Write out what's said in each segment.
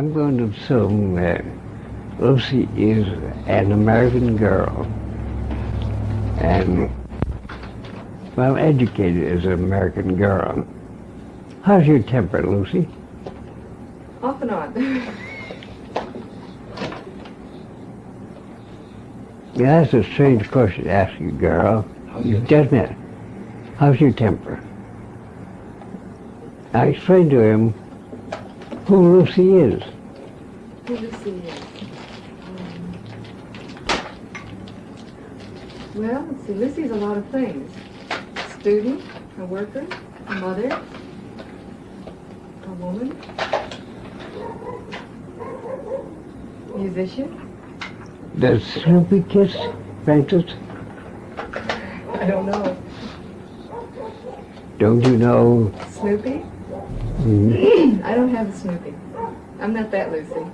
I'm going to assume that Lucy is an American girl and well educated as an American girl. How's your temper, Lucy? Off and on. Yeah, that's a strange question to ask you, girl. Just a minute. How's your temper? I explained to him who Lucy is. Who Lucy is? Well, let's see, Lucy's a lot of things. Student, a worker, a mother, a woman, musician. Does Snoopy kiss Francis? I don't know. Don't you know? Snoopy? Mm, I don't have a Snoopy. I'm not that Lucy.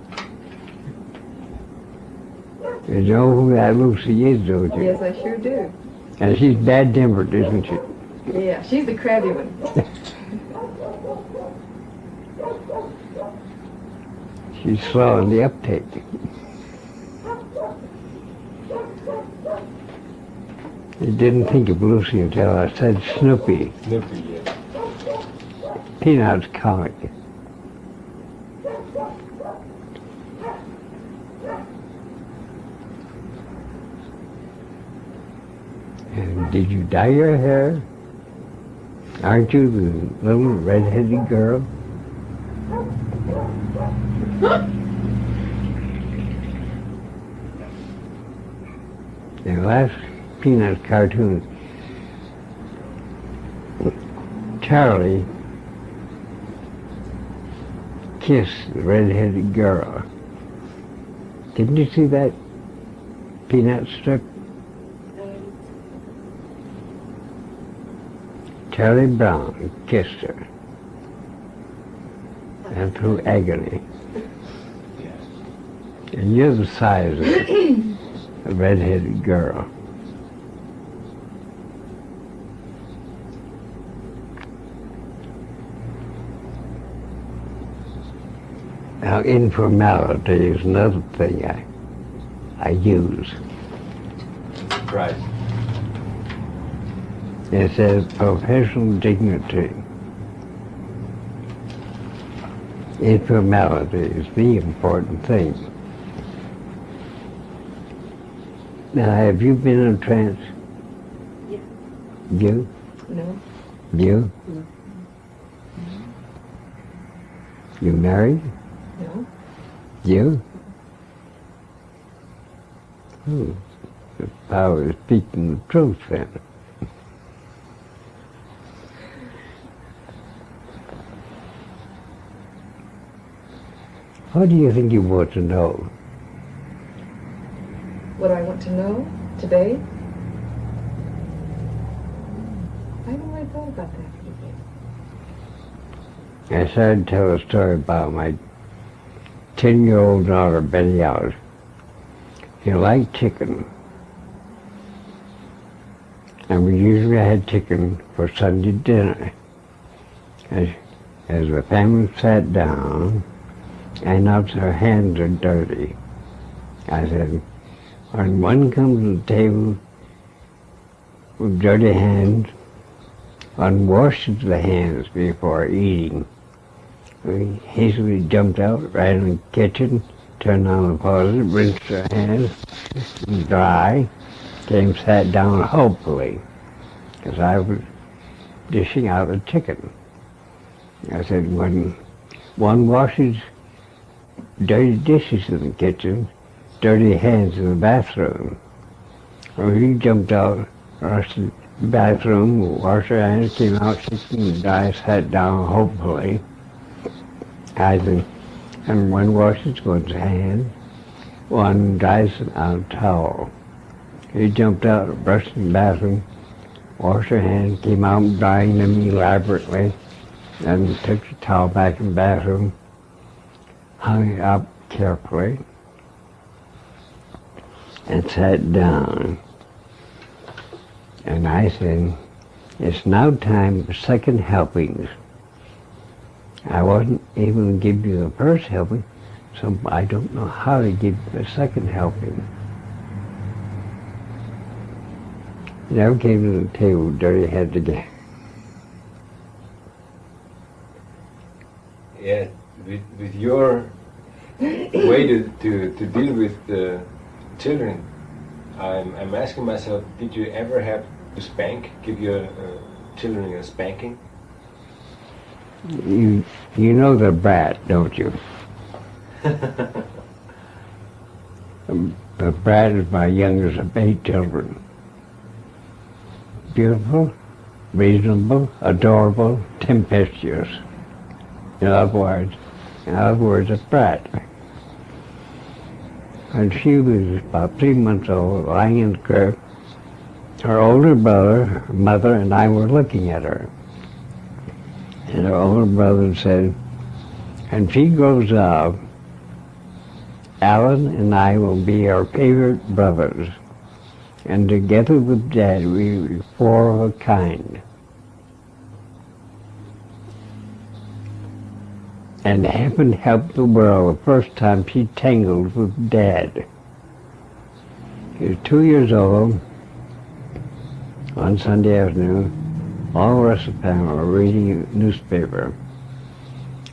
you know who that Lucy is, don't you? Yes, I sure do. And she's bad-tempered, isn't she? Yeah, she's the crabby one. She's slow in the uptake. I didn't think of Lucy until I said Snoopy. Snoopy, yeah. Peanut's comic. And did you dye your hair? Aren't you the little red-headed girl? The last Peanut cartoon, Charlie kissed the red-headed girl. Didn't you see that Peanut strip? Charlie Brown kissed her, and through agony. And you're the size of a red-headed girl. Now, informality is another thing I use. Right. It says professional dignity. Informality is the important thing. Now, have you been in a trance? Yeah. You? No. You? No. You married? No. You? Oh, the power is speaking the truth then. What do you think you want to know? What do I want to know today? I haven't really thought about that today. I started to tell a story about my 10-year-old daughter, Betty Alice. She liked chicken. And we usually had chicken for Sunday dinner. As the family sat down, I noticed her hands are dirty. I said, when one comes to the table with dirty hands, one washes the hands before eating. We hastily jumped out, ran in the kitchen, turned on the faucet, rinsed our hands dry, came sat down hopefully, because I was dishing out the chicken. I said, when one washes dirty dishes in the kitchen, dirty hands in the bathroom. Well, he jumped out, rushed to the bathroom, washed her hands, came out, chicken dry, sat down hopefully. I said, and one washes one's hands, one dries on a towel. He jumped out, brushed in the bathroom, washed her hands, came out drying them elaborately, and took the towel back in the bathroom, hung it up carefully, and sat down. And I said, it's now time for second helpings. I wasn't able to give you the first helping So I don't know how to give a second helping. Never came to the table dirty head again. Yeah, with your way to deal with the children, I'm asking myself, did you ever have to give your children a spanking? You know the brat, don't you? The brat is my youngest of 8 children. Beautiful, reasonable, adorable, tempestuous. In other words, a brat. And she was about 3 months old, lying in the crib. Her older brother, her mother, and I were looking at her. And her older brother said, "When she grows up, Alan and I will be our favorite brothers. And together with Dad, we will be 4 of a kind." And heaven helped the world the first time she tangled with Dad. He was 2 years old. On Sunday afternoon, all the rest of the family were reading a newspaper.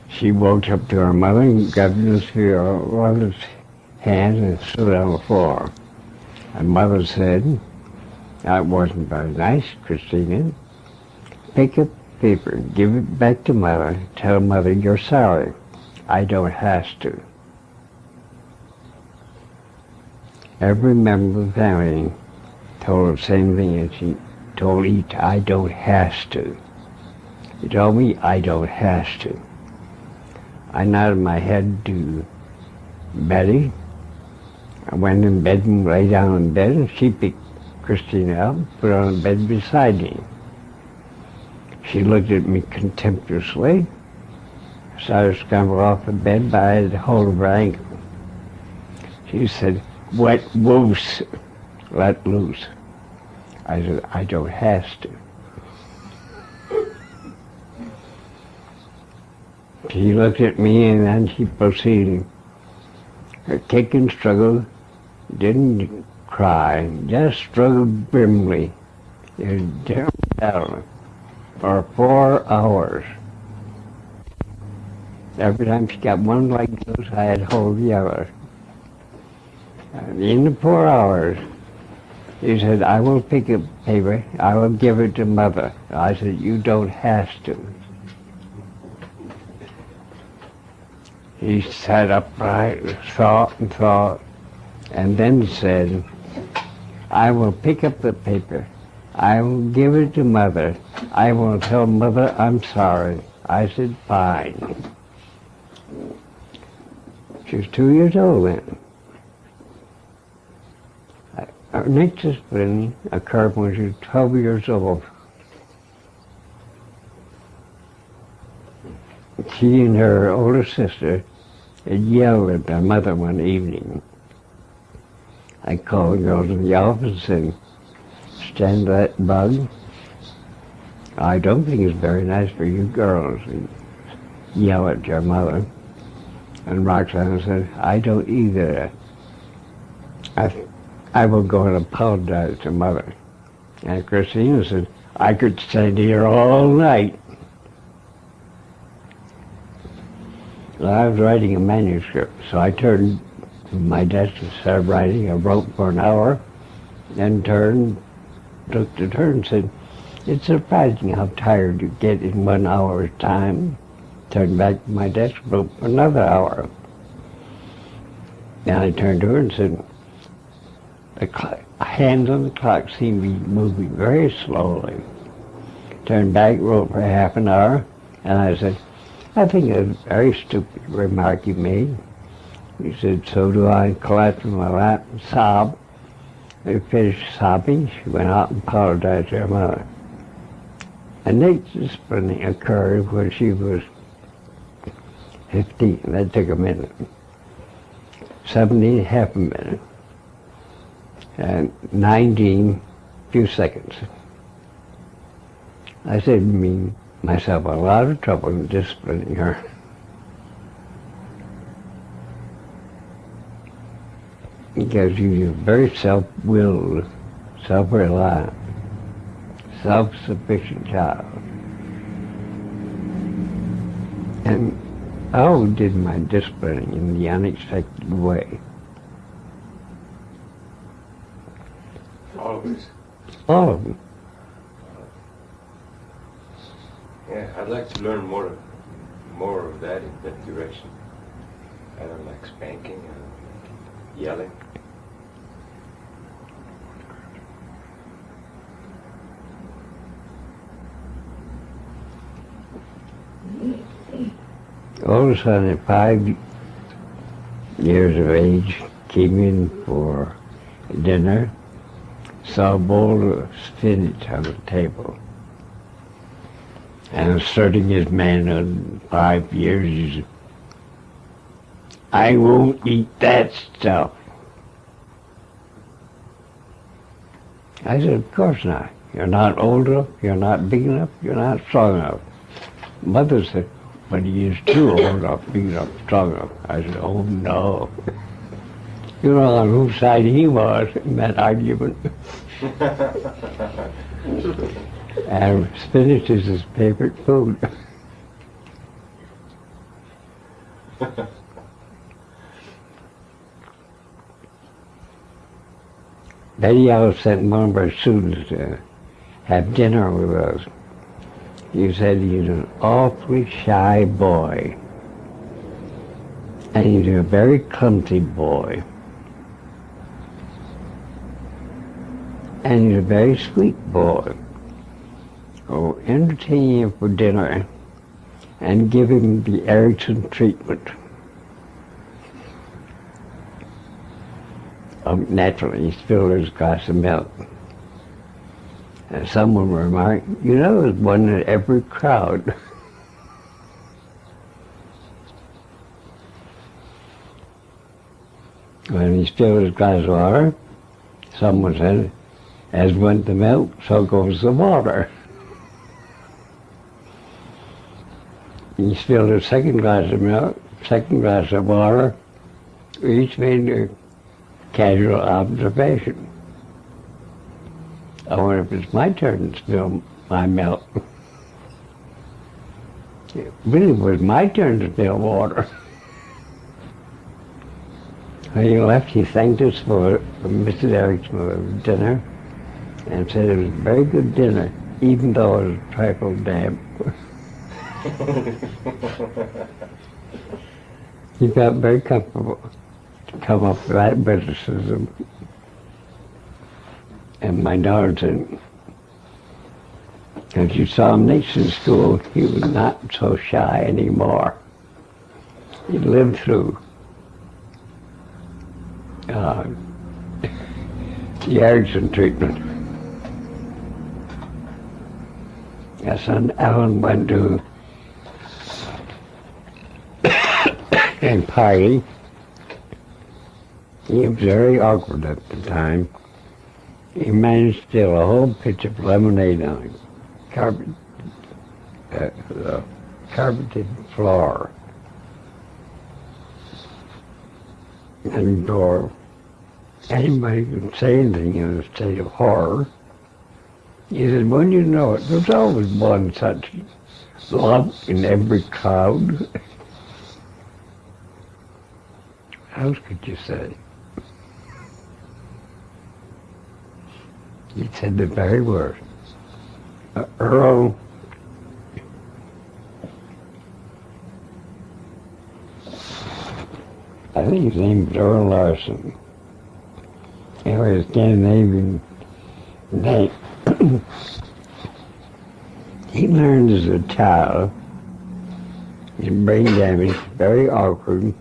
She walked up to her mother and grabbed the newspaper out of her mother's hand and stood on the floor. And Mother said, "That wasn't very nice, Christina. Pick up the paper, give it back to Mother, tell Mother you're sorry. I don't have to." Every member of the family told her the same thing, and she told each, "I don't have to." She told me, "I don't have to." I nodded my head to Betty. I went in bed and lay down in bed, and she picked Christina up and put her on the bed beside me. She looked at me contemptuously. I started to scramble off the bed, but I had hold of her ankle. She said, "Wet loose, let loose." I said, "I don't have to." She looked at me and then she proceeded. Her kick and struggle, didn't cry, just struggled grimly. It was a terrible battle for 4 hours. Every time she got one leg loose, I had hold of the other. In the 4 hours, he said, "I will pick up paper, I will give it to Mother." I said, "You don't have to." He sat upright, thought and thought, and then said, "I will pick up the paper, I will give it to Mother, I will tell Mother I'm sorry." I said, "Fine." She was 2 years old then. Her next discipline occurred when she was 12 years old. She and her older sister had yelled at their mother one evening. I called the girls in the office and said, "Stand that bug. I don't think it's very nice for you girls to yell at your mother." And Roxanne said, "I don't either. I will go and apologize to Mother." And Christina said, "I could stand here all night." Well, I was writing a manuscript, so I turned to my desk and started writing. I wrote for an hour, then took the turn and said, "It's surprising how tired you get in 1 hour's time." Turned back to my desk, wrote for another hour. Then I turned to her and said, "The hands on the clock seem to be moving very slowly." Turned back, wrote for half an hour, and I said, "I think it's a very stupid remark you made." He said, "So do I." Collapsed in my lap and sobbed. We finished sobbing. She went out and apologized to her mother. The next disciplining occurred when she was 15. That took a minute. 17, half a minute. And 19, few seconds. I saved me myself a lot of trouble in disciplining her. because you're a very self-willed, self-reliant, self-sufficient child. And I always did my disciplining in the unexpected way. Always. All of them. Yeah, I'd like to learn more of that in that direction. I don't like spanking and yelling. All of a sudden, at 5 years of age, came in for dinner, saw a bowl of spinach on the table. And asserting his manhood, 5 years, he said, "I won't eat that stuff." I said, "Of course not. You're not old enough, you're not big enough, you're not strong enough." Mother said, "But he is too old enough, big enough, strong enough." I said, "Oh no." You know on whose side he was in that argument. And spinach is his favorite food. Then he always sent one of our students to have dinner with us. He said he's an awfully shy boy. And he's a very clumsy boy. And he's a very sweet boy. Oh, entertain him for dinner and give him the Erickson treatment. Naturally, he spilled his glass of milk. And someone remarked, "You know, there's one in every crowd." When he spilled his glass of water, someone said, "As went the milk, so goes the water." He spilled a second glass of milk, second glass of water. Each made a casual observation. I wonder if it's my turn to spill my milk. It really was my turn to spill water. When he left, he thanked us for Mrs. Erickson's dinner and said it was a very good dinner, even though it was a trifle damp. He felt very comfortable to come up with that witticism. And my daughter said, as you saw him next in school, he was not so shy anymore. He lived through the Erickson treatment. My son Alan went to a party. He was very awkward at the time. He managed to steal a whole pitch of lemonade on the carpeted floor. And before anybody could say anything in a state of horror, he said, "When you know it, there's always one such lump in every crowd." How else could you say? He said the very word. Earl, I think his name was Earl Larson. Anyway, a Scandinavian name. He learned as a child, his brain damage, very awkward,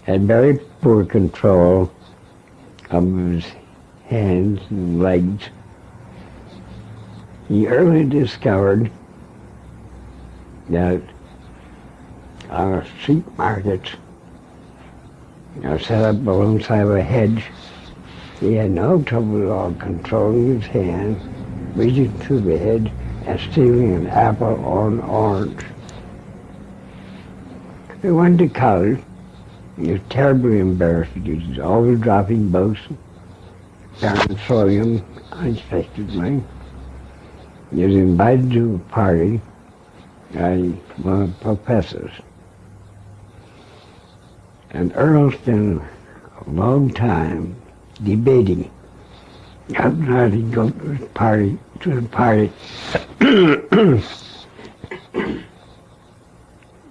had very poor control of his hands and legs. He early discovered that on a street market, set up alongside of a hedge, he had no trouble at all controlling his hand, reaching through the hedge and stealing an apple or an orange. He went to college He was terribly embarrassed. He was always dropping books, parents throwing him unexpectedly. He was invited to a party by one of the professors. And Earl spent a long time debating how to go to the party.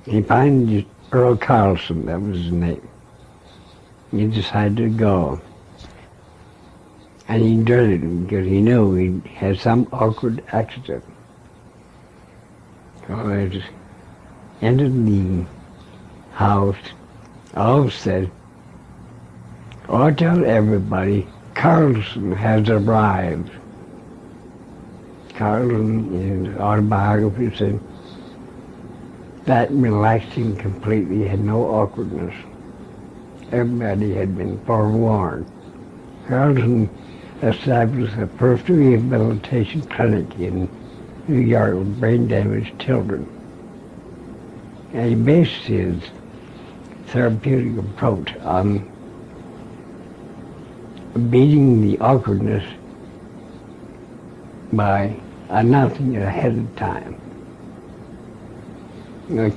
He found Earl Carlson, that was his name. He decided to go. And he dreaded him because he knew he had some awkward accident. So I just entered the house. All said, "Oh, tell everybody, Carlson has arrived." Carlson, in his autobiography, said, that relaxed him completely, had no awkwardness. Everybody had been forewarned. Carlson established a first rehabilitation clinic in New York with brain-damaged children. And he based his therapeutic approach on beating the awkwardness by announcing it ahead of time.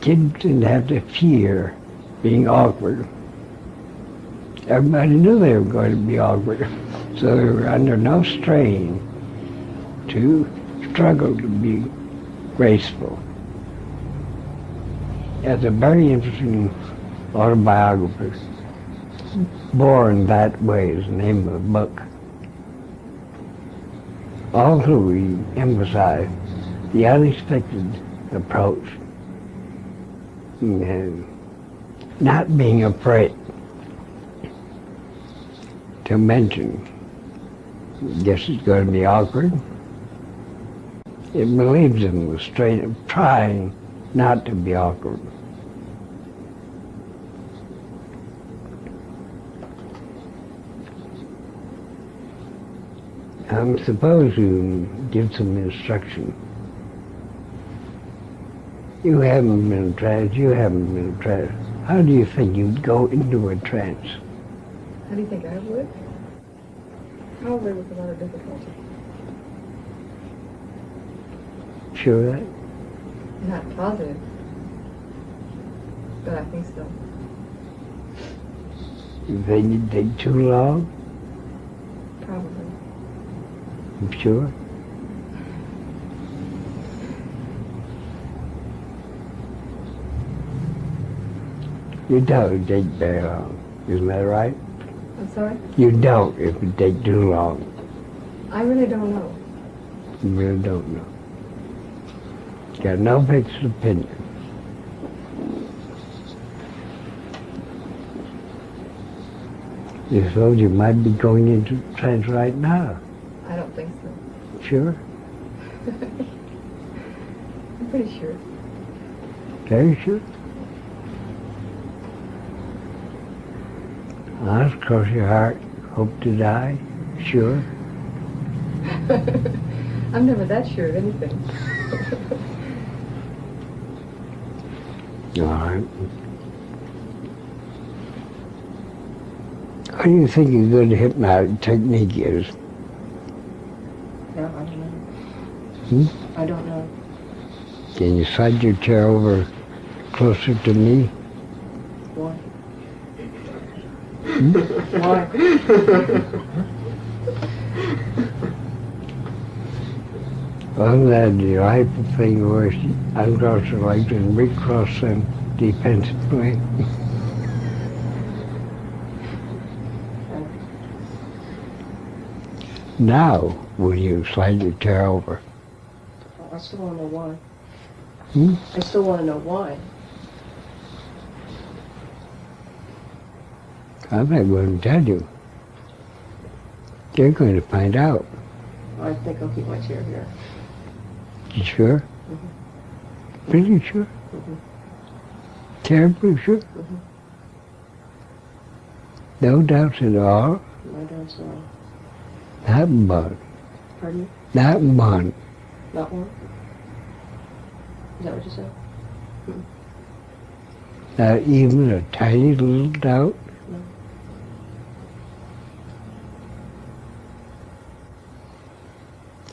Kids didn't have to fear being awkward. Everybody knew they were going to be awkward, so they were under no strain to struggle to be graceful. It's a very interesting autobiography, Born That Way is the name of the book. Also, he emphasized the unexpected approach and not being afraid to mention, guess it's going to be awkward. It believes in the strain of trying not to be awkward. Suppose you give some instruction. You haven't been in trance, you haven't been in trance. How do you think you'd go into a trance? How do you think I would? Probably with a lot of difficulty. Sure of that? Not positive, but I think so. You think it'd take too long? Probably. You sure? You doubt it'd take very long, isn't that right? I'm sorry? You doubt if it'd take too long. I really don't know. You really don't know. Got no fixed opinion. You suppose you might be going into trance right now? I don't think so. Sure? I'm pretty sure. Very sure? Honest, cross your heart, hope to die? Sure? I'm never that sure of anything. All right. What do you think a good hypnotic technique is? No, I don't know. Hmm? I don't know. Can you slide your chair over closer to me? Why? Hmm? Why? Wasn't that delightful thing where she uncrossed her legs and recrossed them defensively? Now, will you slide your chair over? I still want to know why. Hmm? I still want to know why. I'm not going to tell you. You're going to find out. I think I'll keep my chair here. You sure? Mhm. Really sure? Mhm. Terribly sure? Mhm. No doubts at all? My doubts are. Not one. Pardon me? Not one. Not one? Is that what you said? Not even a tiny little doubt? No.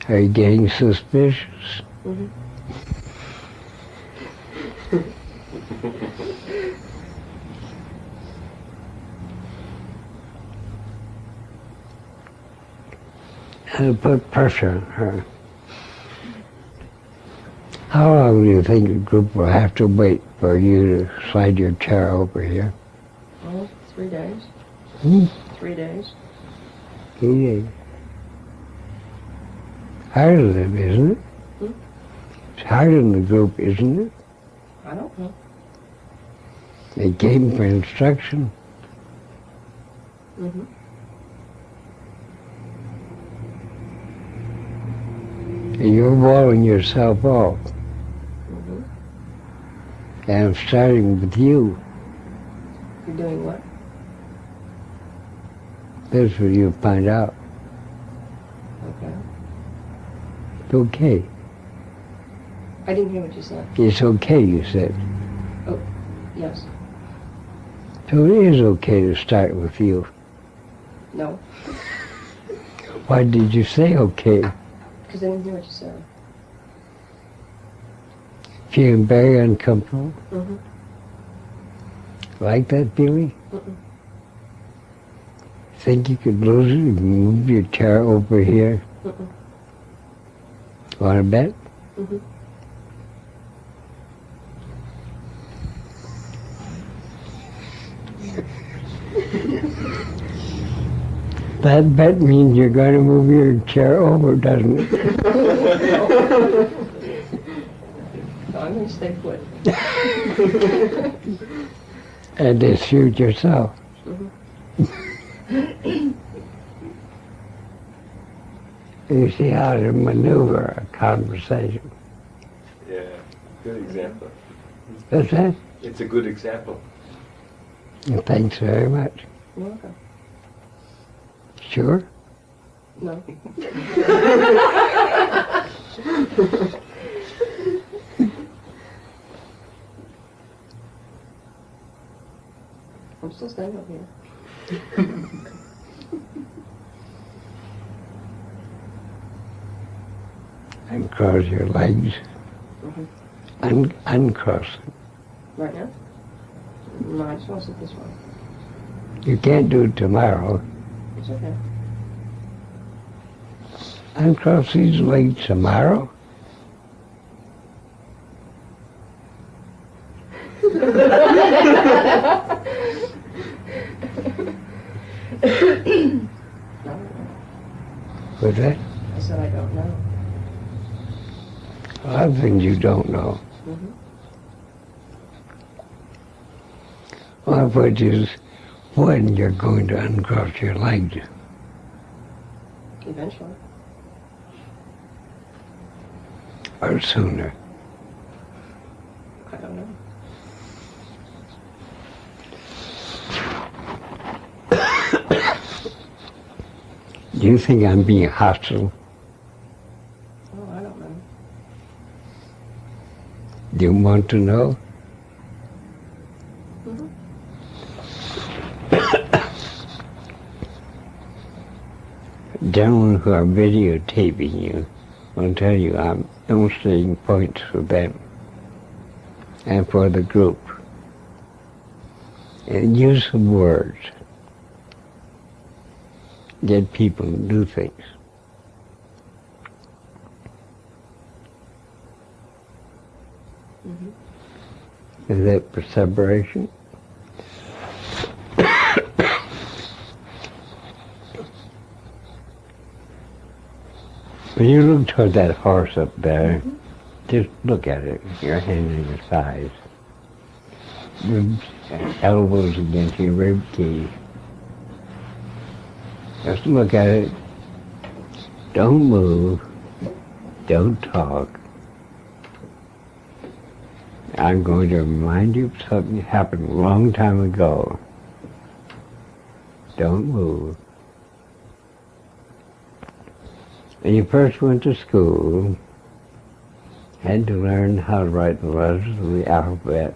Are you getting suspicious? Mm-hmm. And put pressure on her. How long do you think the group will have to wait for you to slide your chair over here? Well, 3 days. 3 days. 3 days. Hard on them, isn't it? Hmm? It's hard on the group, isn't it? I don't know. They came for instruction. Mm-hmm. And you're walling yourself off. Mm-hmm. And I'm starting with you. You're doing what? That's what you'll find out. Okay. It's okay. I didn't hear what you said. It's okay, you said. Yes. So it is okay to start with you. No. Why did you say okay? Because I didn't hear what you said. Feeling very uncomfortable? Mm-hmm. Like that feeling? Mm-mm. Think you could lose it if you move your chair over here? Mm-mm. Want to bet? Mm-hmm. That bet means you're going to move your chair over, doesn't it? No, I'm going to stay put. And to suit yourself. Mm-hmm. You see how to maneuver a conversation. Yeah, good example. That's that? It's a good example. And thanks very much. You're welcome. Sure? No. I'm still staying up here. And cross your legs. Mm-hmm. Uncross them. Right now? No, I just want to sit this way. You can't do it tomorrow. It's okay. Uncross these legs tomorrow? No. What's that? I said I don't know. A lot of things you don't know. Mm-hmm. One of which is when you're going to uncross your legs. Eventually. Or sooner. I don't know. Do you think I'm being hostile? Oh, I don't know. Do you want to know? Mm-hmm. Gentlemen who are videotaping you will tell you I'm illustrating points for them and for the group. And use of words. Get people to do things. Mm-hmm. Is that perseveration? When you look toward that horse up there, just look at it, your hand on your thighs. Ribs, elbows against your rib cage. Just look at it. Don't move. Don't talk. I'm going to remind you of something that happened a long time ago. Don't move. When you first went to school, had to learn how to write the letters of the alphabet.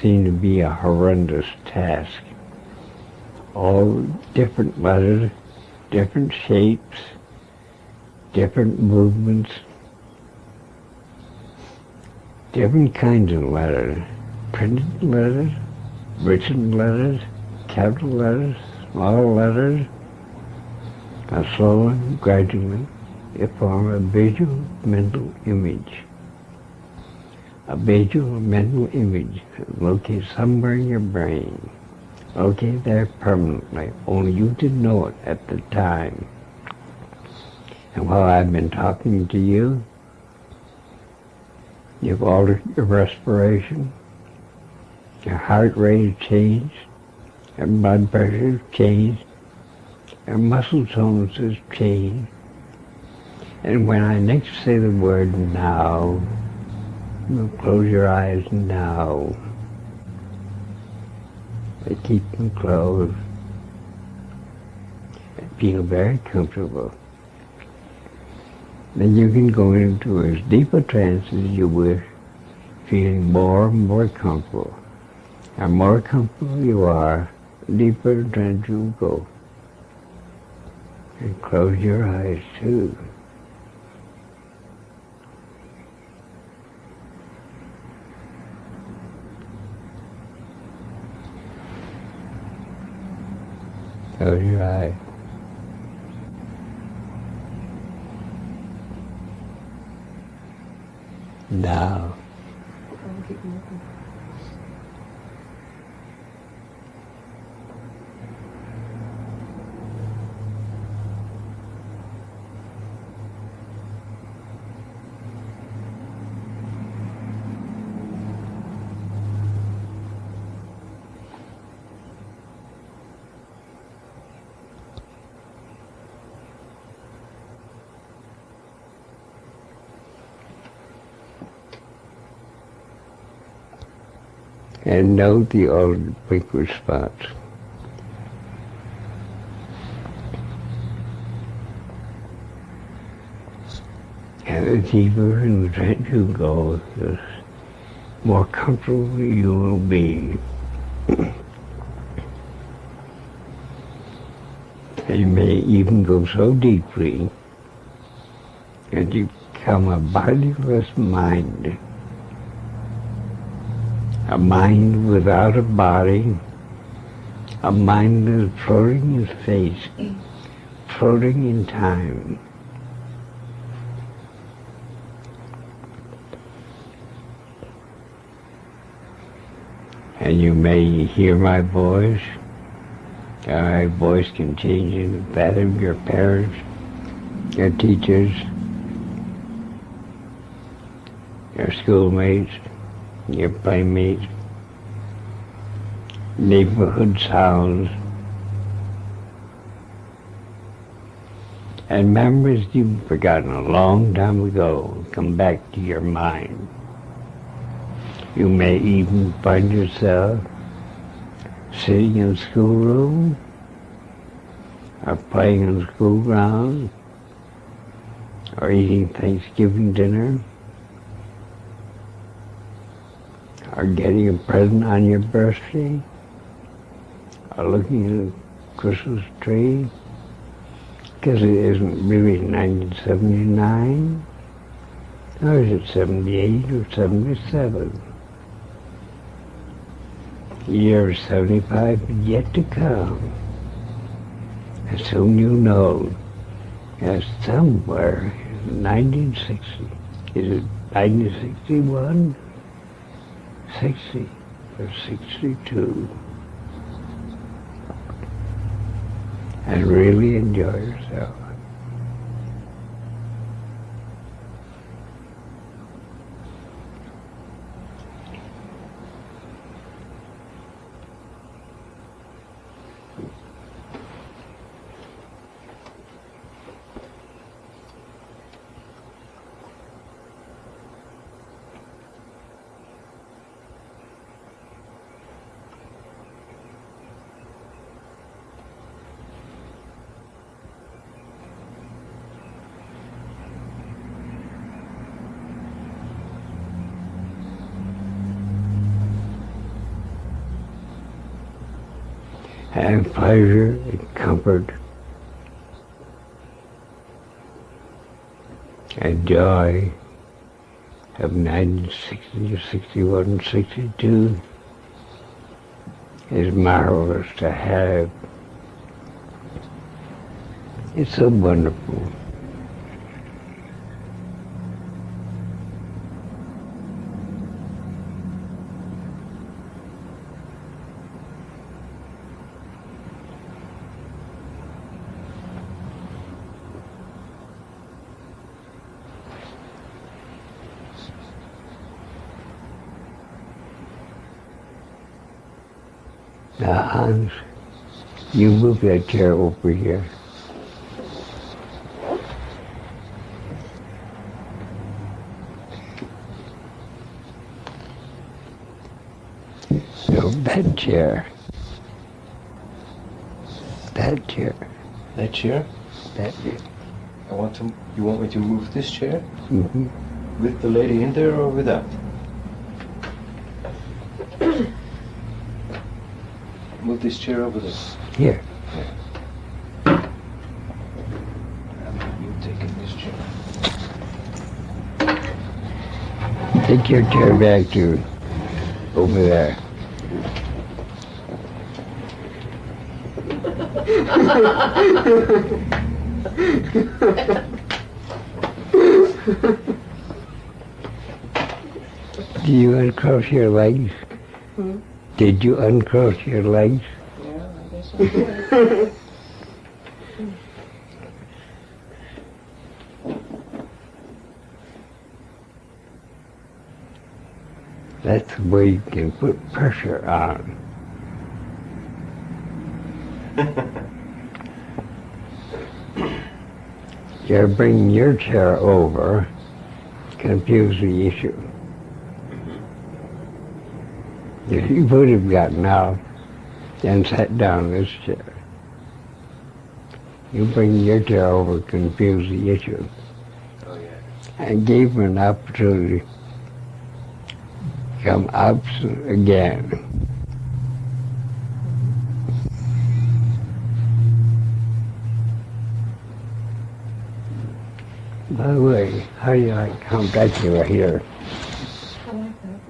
seemed to be a horrendous task. All different letters, different shapes, different movements, different kinds of letters, printed letters, written letters, capital letters, small letters, and slowly, gradually, it formed a visual mental image. A visual mental image located somewhere in your brain, located there permanently, only you didn't know it at the time. And while I've been talking to you, you've altered your respiration, your heart rate has changed, your blood pressure has changed, your muscle tones has changed. And when I next say the word now, you close your eyes now. They keep them closed. And feel very comfortable. Then you can go into as deep a trance as you wish, feeling more and more comfortable. And more comfortable you are, the deeper in trance you go. And close your eyes too. Close your eyes. Now. Keep moving. And note the altered quick response. And the deeper in the trance you go, the more comfortable you will be. And you may even go so deeply that you become a bodiless mind. A mind without a body, a mind that is floating in space, floating in time. And you may hear my voice. My voice can change into that of your parents, your teachers, your schoolmates, your playmates, neighborhood sounds, and memories you've forgotten a long time ago come back to your mind. You may even find yourself sitting in a schoolroom or playing on the school grounds or eating Thanksgiving dinner or getting a present on your birthday, or looking at a Christmas tree, because it isn't really 1979, or is it 78 or 77? The year 75 is yet to come, and soon you'll know that somewhere in 1960, is it 1961? 60 or 62, and really enjoy yourself. and pleasure and comfort and joy of 1960, 61, 62 is marvelous to have. It's so wonderful. Now, Hans, you move that chair over here. No, that chair. That chair. That chair? That chair. You want me to move this chair? Mm-hmm. With the lady in there or without? Move this chair over there. Here. You taking this chair. Take your chair back to over there. Do you uncross your legs? Hmm? Did you uncross your legs? Yeah, I guess I did. That's the way you can put pressure on. You're bringing your chair over, confuse the issue. If you would have gotten out and sat down in this chair, you bring your chair over, confuse the issue, Oh yeah. and gave him an opportunity to come up again. By the way, how do you like Count Dracula here? I like that.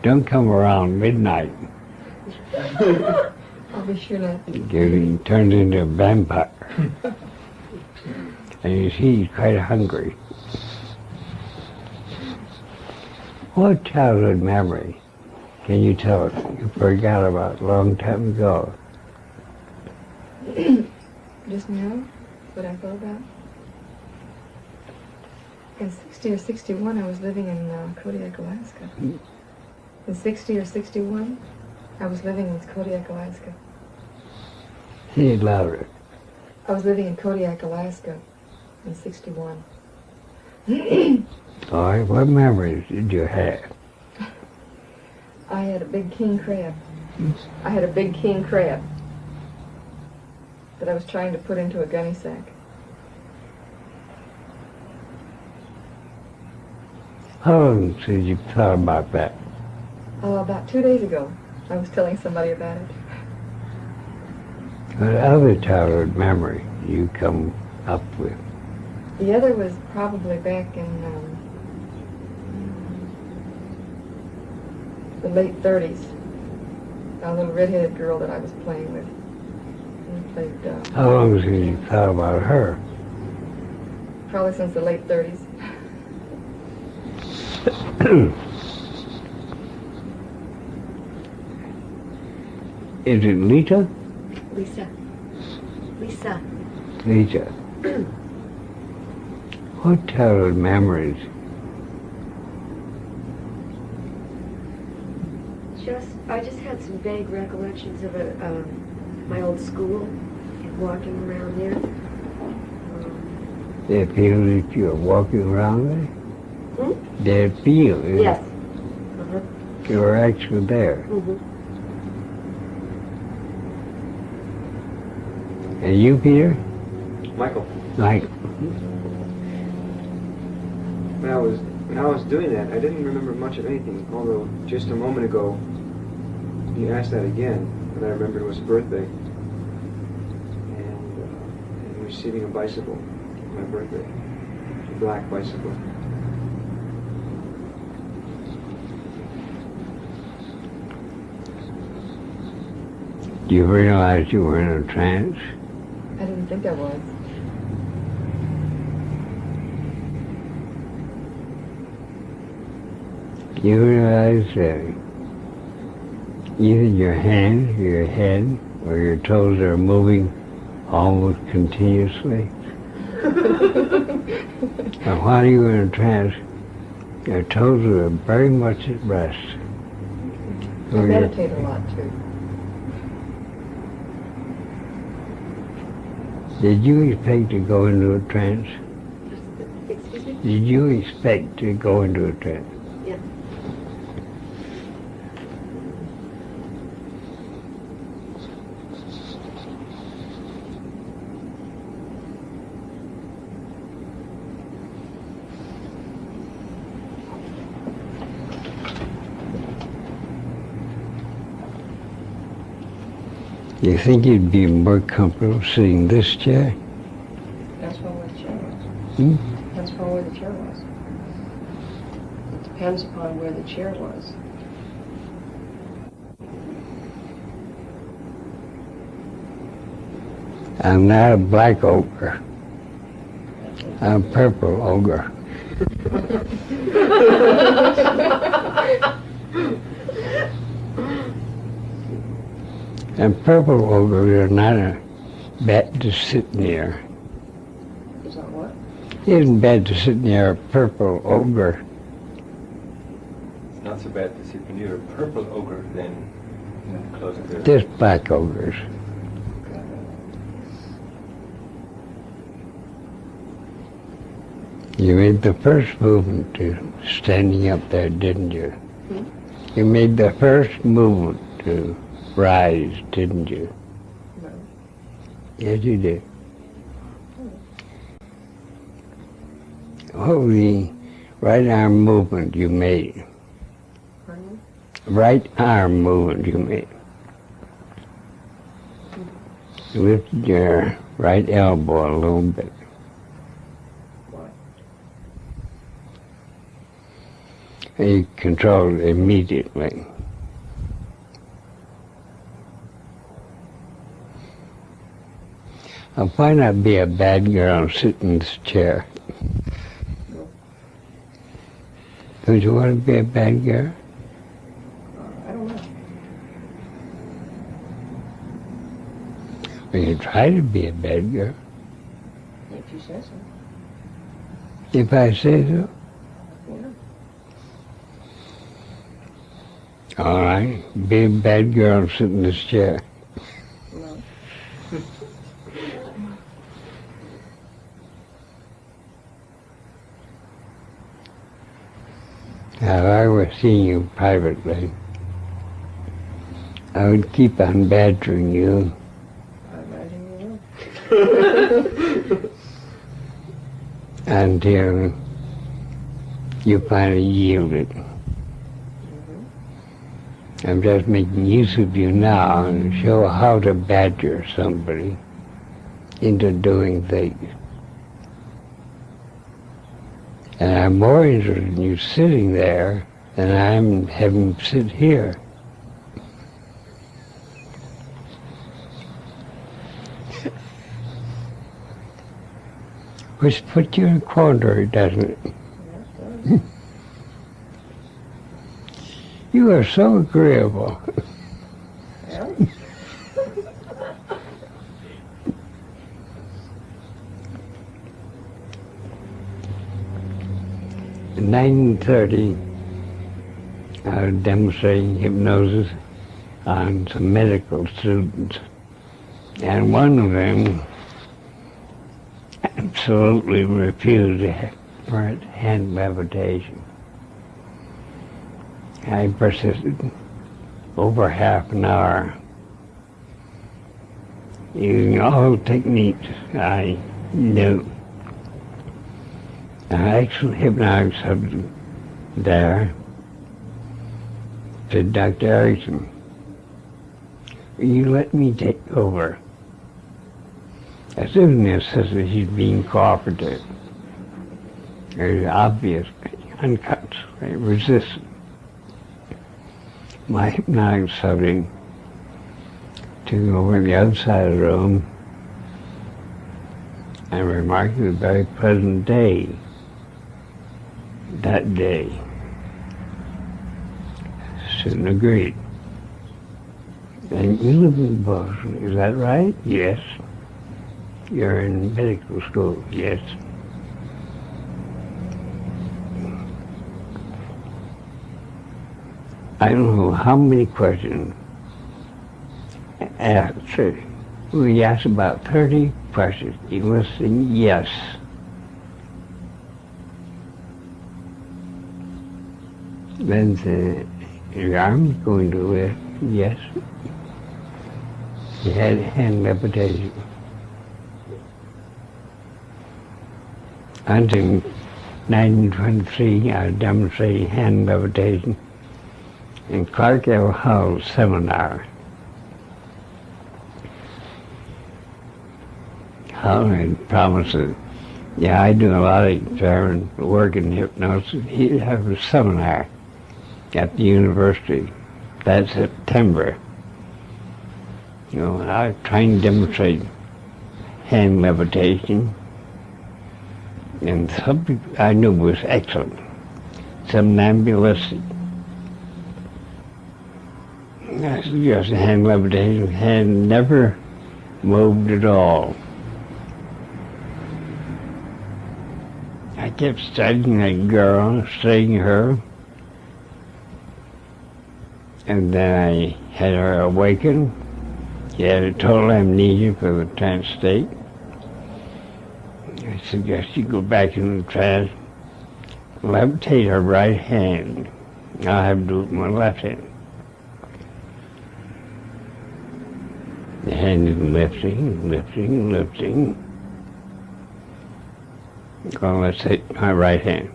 Don't come around midnight. I'll be sure not to. He turned into a vampire. And you see, he's quite hungry. What childhood memory can you tell us you forgot about a long time ago? Just now, what I thought about. In 60 or 61, I was living in Kodiak, Alaska. In 60 or 61, I was living in Kodiak, Alaska. Say it louder. I was living in Kodiak, Alaska in 61. All right, what memories did you have? I had a big king crab. I had a big king crab that I was trying to put into a gunny sack. How long since you thought about that? About 2 days ago, I was telling somebody about it. What other childhood memory you come up with? The other was probably back in the late 30s. A little redheaded girl that I was playing with. We played, How long since you thought about her? probably since the late 30s. Is it Lita? Lisa. Lisa. Lita. What childhood memories? I just had some vague recollections of my old school and walking around there. Did it feel as if you were walking around there? Hmm? Did it feel as Yes. if you were actually there? Mm-hmm. And you, Peter? Michael, Like, when I was doing that, I didn't remember much of anything. Although just a moment ago, you asked that again, And I remembered it was a birthday. And receiving a bicycle for my birthday. A black bicycle. Do you realize you were in a trance? I didn't think I was. You realize that either your hands, your head, or your toes are moving almost continuously? And while you were in a trance, your toes were very much at rest. I So meditate a lot too. did you expect to go into a trance? Excuse me? Did you expect to go into a trance? Yeah. Do you think you'd be more comfortable sitting in this chair? That's where the chair was. Hmm? That's where the chair was. It depends upon where the chair was. I'm not a black ogre. I'm a purple ogre. And purple ogres are not a bad to sit near. Is that what? It isn't bad to sit near a purple ogre. It's not so bad to sit near a purple ogre than closer to Just black ogres. You made the first movement to standing up there, didn't you? Hmm? You made the first movement to rise, didn't you? No. Yes, you did. What was the right arm movement you made? Pardon me? Right arm movement you made. You lifted your right elbow a little bit. Why? And you controlled it immediately. Now, why not be a bad girl and sit in this chair? No. Don't you want to be a bad girl? I don't know. Well, you try to be a bad girl. If you say so. If I say so. Yeah. All right, be a bad girl and sit in this chair. No. Now, if I were seeing you privately, I would keep on badgering you I imagine you will. until you finally yielded. I'm just making use of you now and show how to badger somebody into doing things. And I'm more interested in you sitting there than I am having sit here. Which puts you in a quandary, doesn't it? Yeah, You are so agreeable. yeah. In 1930, I was demonstrating hypnosis on some medical students, and one of them absolutely refused hand levitation. I persisted over half an hour, using all techniques I knew. An excellent hypnotic subject there said, Dr. Erickson, you let me take over. Assuming this says that he's being cooperative. There's obvious unconscious resistance. My hypnotic subject took over the other side of the room and remarked it was a very pleasant day that day. Student agreed. And you live in Boston, is that right? Yes. You're in medical school, yes. I don't know how many questions asked. We asked about 30 questions, eliciting yes. Then the arm's going to lift, yes. He had hand levitation. Until 1923, I was demonstrating hand levitation in Clark L. Hull's seminar. Hull had promised that, yeah, I do a lot of experiment work in hypnosis. He'd have a seminar at the university that September. You know, I was trying to demonstrate hand levitation, and the subject I knew was excellent, somnambulistic. I suggested hand levitation, hand never moved at all. I kept studying that girl, studying her, and then I had her awaken. She had a total amnesia for the trance state. I suggest you go back in the trance, levitate her right hand. I'll have to do it with my left hand. The hand is lifting, lifting, lifting. Well, let's take my right hand.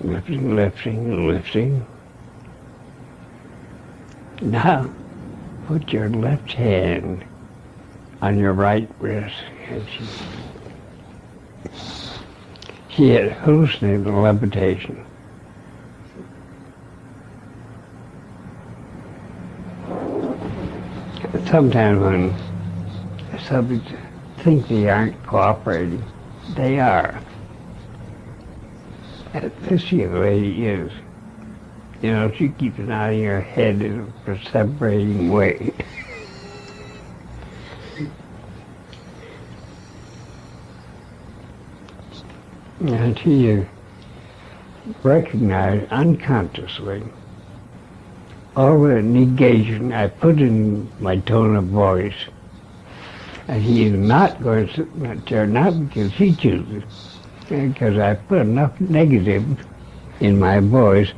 Lifting, lifting, lifting. Now, put your left hand on your right wrist. And she had hallucinated levitation. Sometimes when the subjects think they aren't cooperating, they are. And this young lady is. You know, she keeps an eye on your head in a perseverating way. And she recognized unconsciously all the negation I put in my tone of voice. And he is not going to sit in that chair, not because he chooses, because I put enough negative in my voice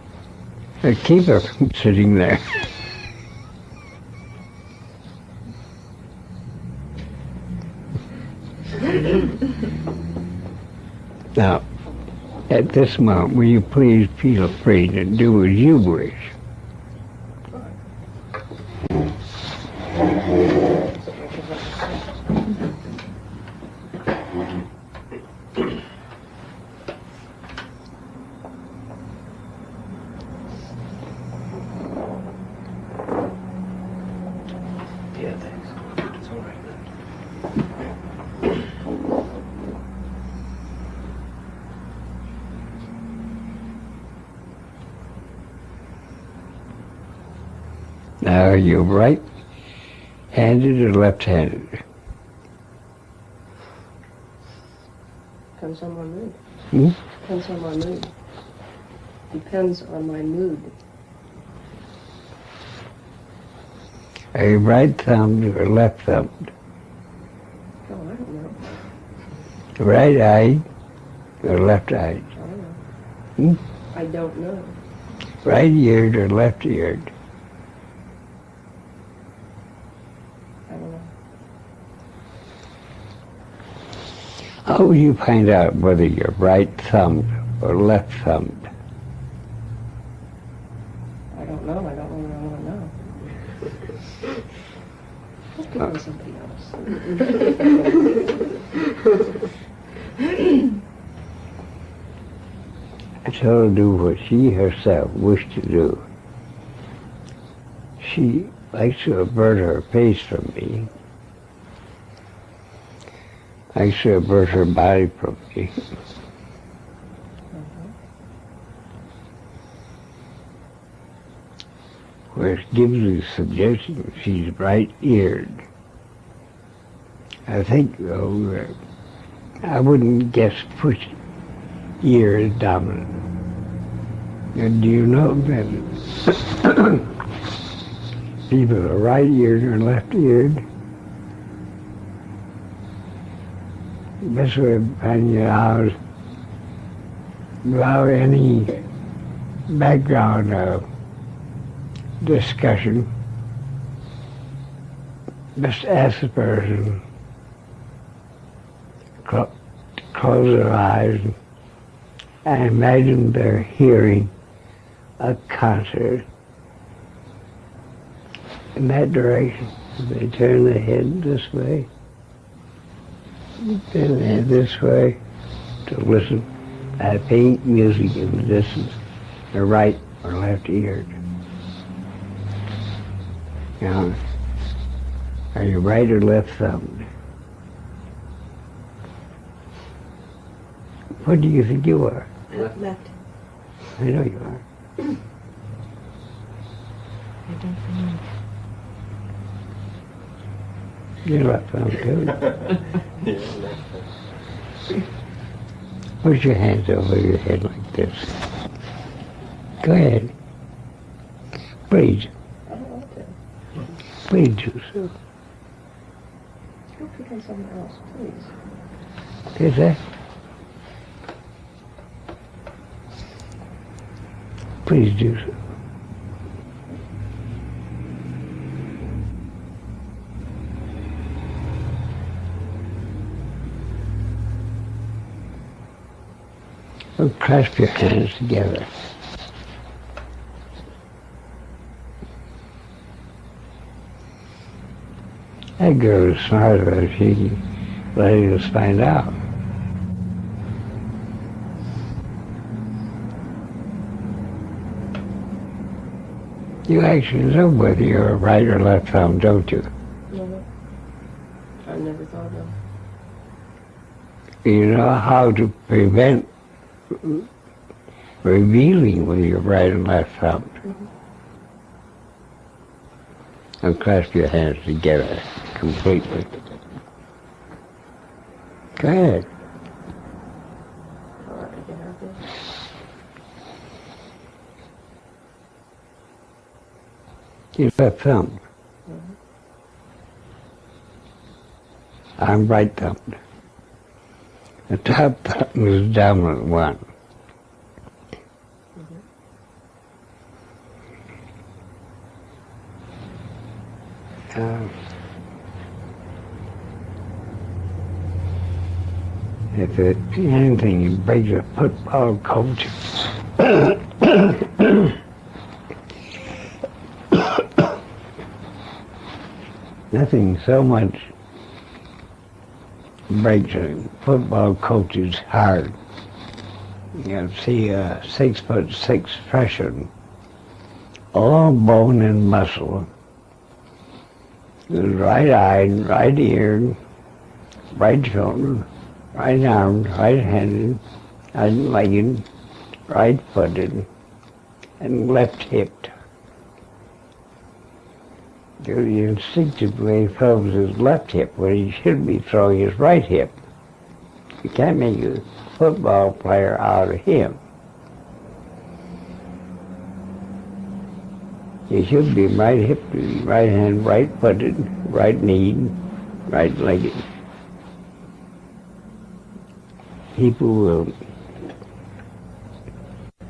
to keep her from sitting there. Now, at this moment, will you please feel free to do as you wish? Yeah, thanks. It's all right. Now, are you right-handed or left-handed? Depends on my mood. Hmm? Depends on my mood. Depends on my mood. Are you right-thumbed or left-thumbed? Oh, I don't know. Right-eyed or left-eyed? I don't know. Hmm? I don't know. Right-eared or left-eared? I don't know. How will you find out whether you're right-thumbed or left-thumbed? I don't know. I don't know what I want to know. pick on somebody else. I told her to do what she herself wished to do. She likes to avert her face from me. Likes to avert her body from me. Where it gives the suggestion she's right-eared. I think, though, I wouldn't guess push ear is dominant. And do you know that people are right-eared or left-eared? Best way of finding it out is without any background discussion. Just ask the person to close their eyes and imagine they're hearing a concert in that direction. They turn their head this way, turn their head this way to listen at faint music in the distance. They're right or left eared. Now, are you right or left thumbed? What do you think you are? Left. I know you are. I don't know. You're left thumbed too. Yeah, left. Put your hands over your head like this. Go ahead. Please. I don't want to. Please do so. Go pick on someone else, please. Is that? Please do so. Well, clasp your hands together. That girl is smarter than she letting us find out. You actually know whether you're right or left thumb, don't you? No, I never thought of. You know how to prevent revealing whether you're right or left thumb. And clasp your hands together completely. Go ahead. All right, I get out there. You're left thumb. I'm right thumbed. The top thumb is the dominant one. If it's anything, you break a football coach. Nothing so much breaks a football coach's heart. You see a 6'6" freshman, all bone and muscle, right-eyed, right-eared, right shoulder, right armed, right-handed, right-legged, right-footed, and left-hipped. He instinctively throws his left hip when he should be throwing his right hip. You can't make a football player out of him. He should be right-hipped, right-handed, right-footed, right-kneed, right-legged. People will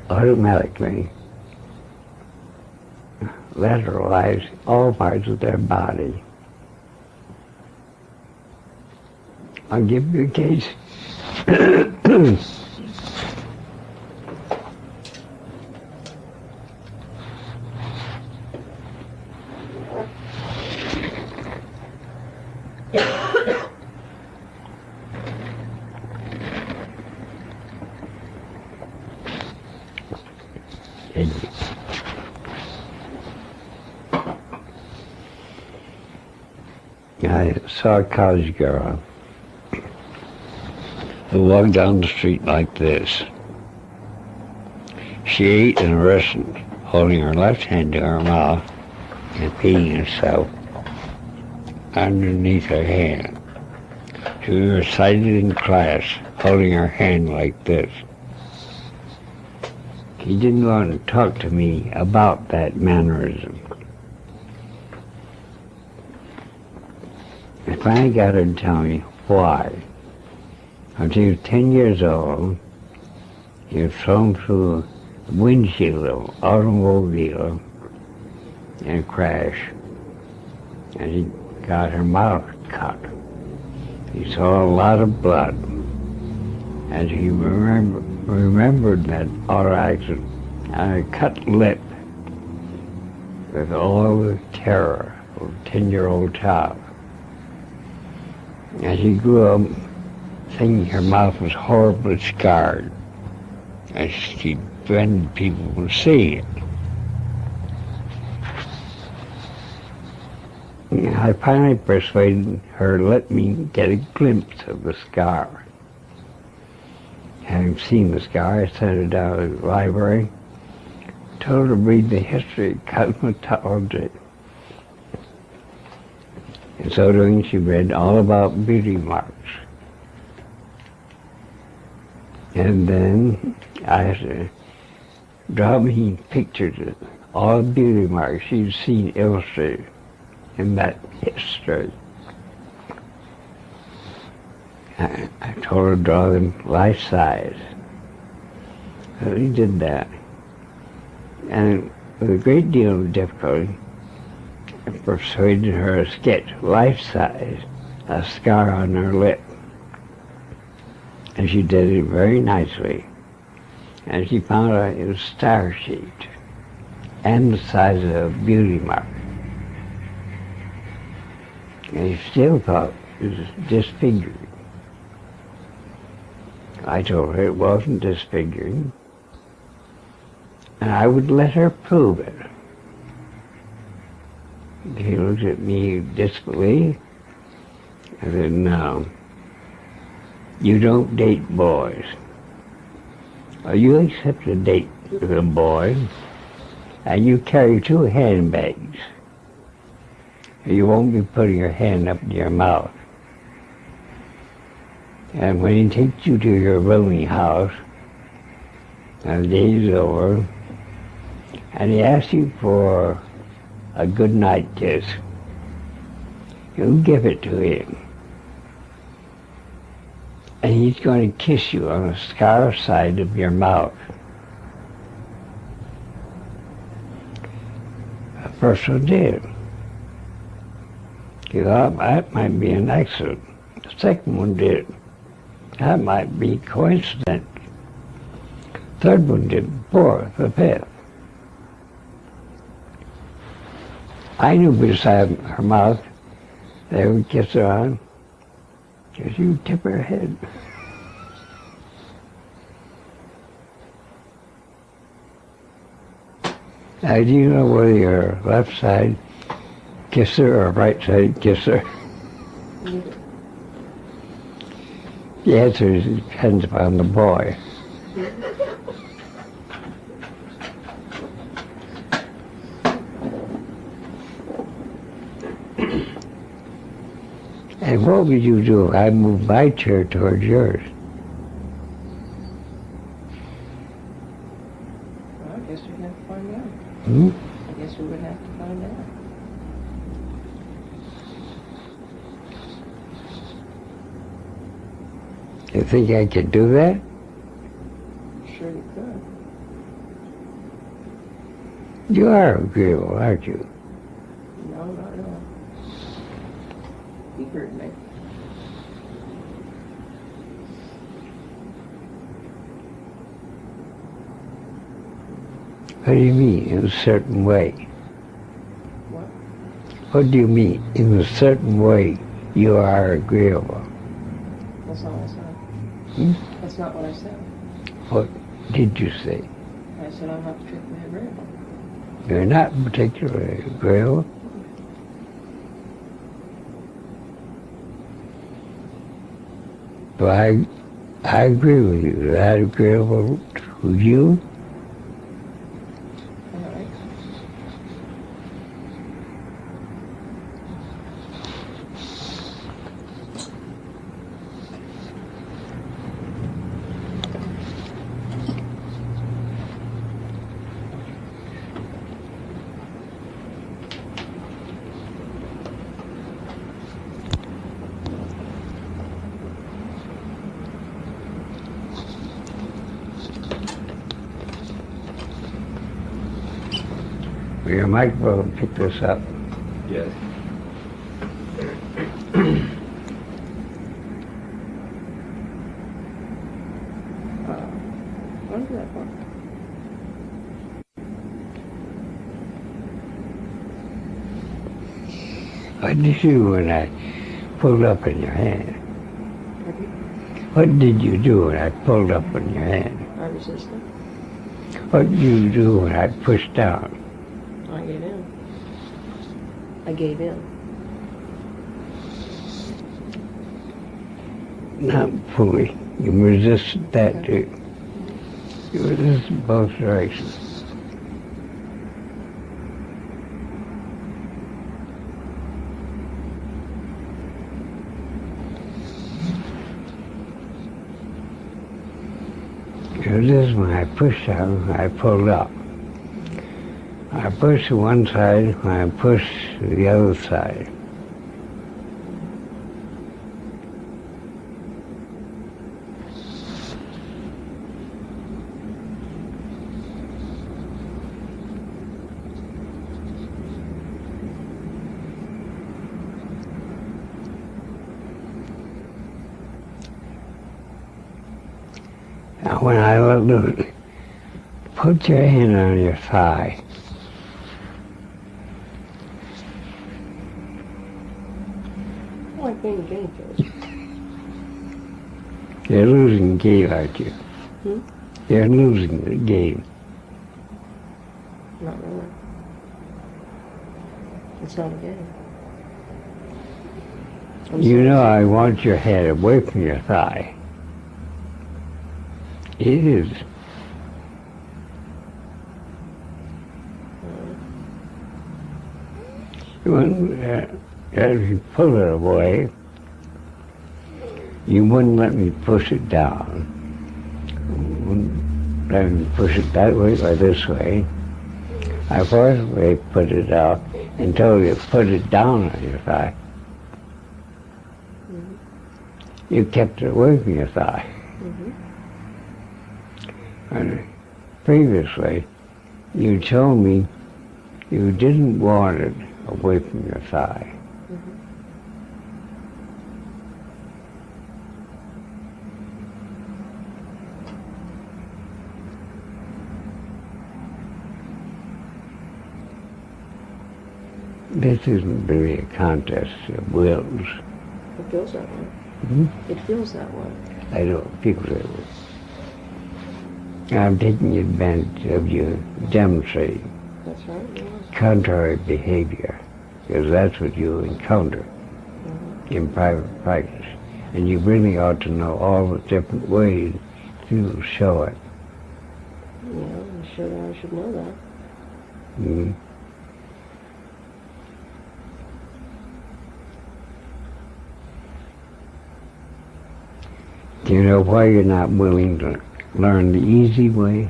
automatically lateralize all parts of their body. I'll give you a case. continue. I saw a college girl who walked down the street like this. She ate in a restaurant, holding her left hand to her mouth and feeding herself underneath her hand. She was recited in class, holding her hand like this. She didn't want to talk to me about that mannerism. I finally got her to tell me why. When she was 10 years old, she was thrown through the windshield of an automobile in a crash, and she got her mouth cut. She saw a lot of blood, and she remembered that auto accident and a cut lip with all the terror of a 10-year-old child. As she grew up, thinking her mouth was horribly scarred, and she prevented people from seeing it. I finally persuaded her to let me get a glimpse of the scar. Having seen the scar, I sent her down to the library, told her to read the history of cosmetology. In so doing, she read all about beauty marks. And then I asked her, draw me pictures of all the beauty marks she'd seen illustrated in that history. I told her to draw them life-size. So we did that. And with a great deal of difficulty, I persuaded her to sketch life-size a scar on her lip. And she did it very nicely. And she found out it was star-shaped and the size of a beauty mark. And she still thought it was disfigured. I told her it wasn't disfiguring, and I would let her prove it. She looked at me disbelief. I said, no, you don't date boys. Or you accept a date with a boy, and you carry 2 handbags. You won't be putting your hand up to your mouth. And when he takes you to your rooming house, and the day's over, and he asks you for a good night kiss, you give it to him. And he's going to kiss you on the scar side of your mouth. The first one did. He thought that might be an accident. The second one did. That might be coincidence. Third one did. Fourth, the fifth. I knew beside her mouth they would kiss her on, because she would tip her head. Now, do you know whether your left side kisser or right side kisser? The answer is it depends upon the boy. And what would you do if I moved my chair towards yours? Well, I guess we'd have to find out. Hmm? I guess we would have to find out. You think I could do that? Sure you could. You are agreeable, aren't you? No, not at all. He heard me. What do you mean, in a certain way? What? What do you mean, in a certain way you are agreeable? That's not what I said. Hmm? That's not what I said. What did you say? I said, I'm not particularly agreeable. You're not particularly agreeable. So I agree with you. Is that agreeable to you? All right. Will your microphone pick this up? Yes. Don't do that for. What did you do when I pulled up in your hand? Pardon? What did you do when I pulled up in your hand? I resisted. What did you do when I pushed down? I gave in. I gave in. Not fully. You resisted that too. You resisted both directions. You resisted when I pushed down, I pulled up. I pushed to one side, when I pushed to the other side. Now when I let loose, put your hand on your thigh. I like being guinea pigs. You're losing the game, aren't you? Hmm? You're losing the game. Not really. It's not a game. You know I want your head away from your thigh. It is. If you pull it away, you wouldn't let me push it down. You wouldn't let me push it that way or this way. I forcibly put it out until you put it down on your thigh. Mm-hmm. You kept it away from your thigh. Mm-hmm. And previously, you told me you didn't want it away from your thigh. Mm-hmm. This isn't really a contest of wills. It feels that way. Hmm? It feels that way. I don't feel that way. I'm taking advantage of you demonstrating That's right. Yeah. contrary behavior, because that's what you encounter in private practice. And you really ought to know all the different ways to show it. Yeah, I'm sure that I should know that. Mm. Do you know why you're not willing to learn the easy way?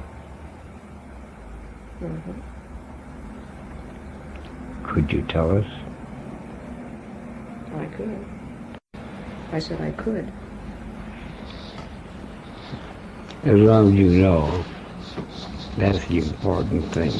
Mm-hmm. Could you tell us? I could. I said I could. As long as you know, that's the important thing.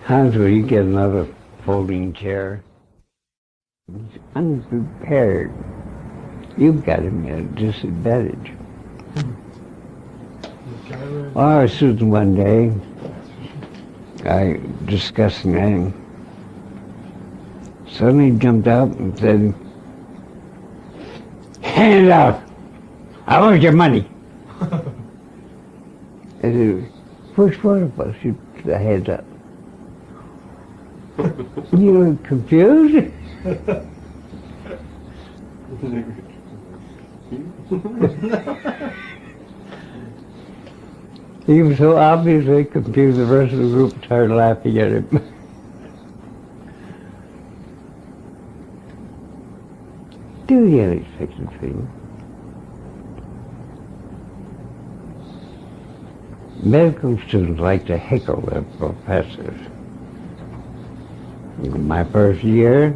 Hans, will you get another folding chair? He's unprepared. You've got him at a disadvantage. Well, I was sitting one day, discussing that. Suddenly jumped out and said, "Hand it out! I want your money!" I said, "Which one of us should put the hands up?" You were confused? He was so obviously confused, the rest of the group started laughing at him. Do the unexpected thing. Medical students like to heckle their professors. In my first year,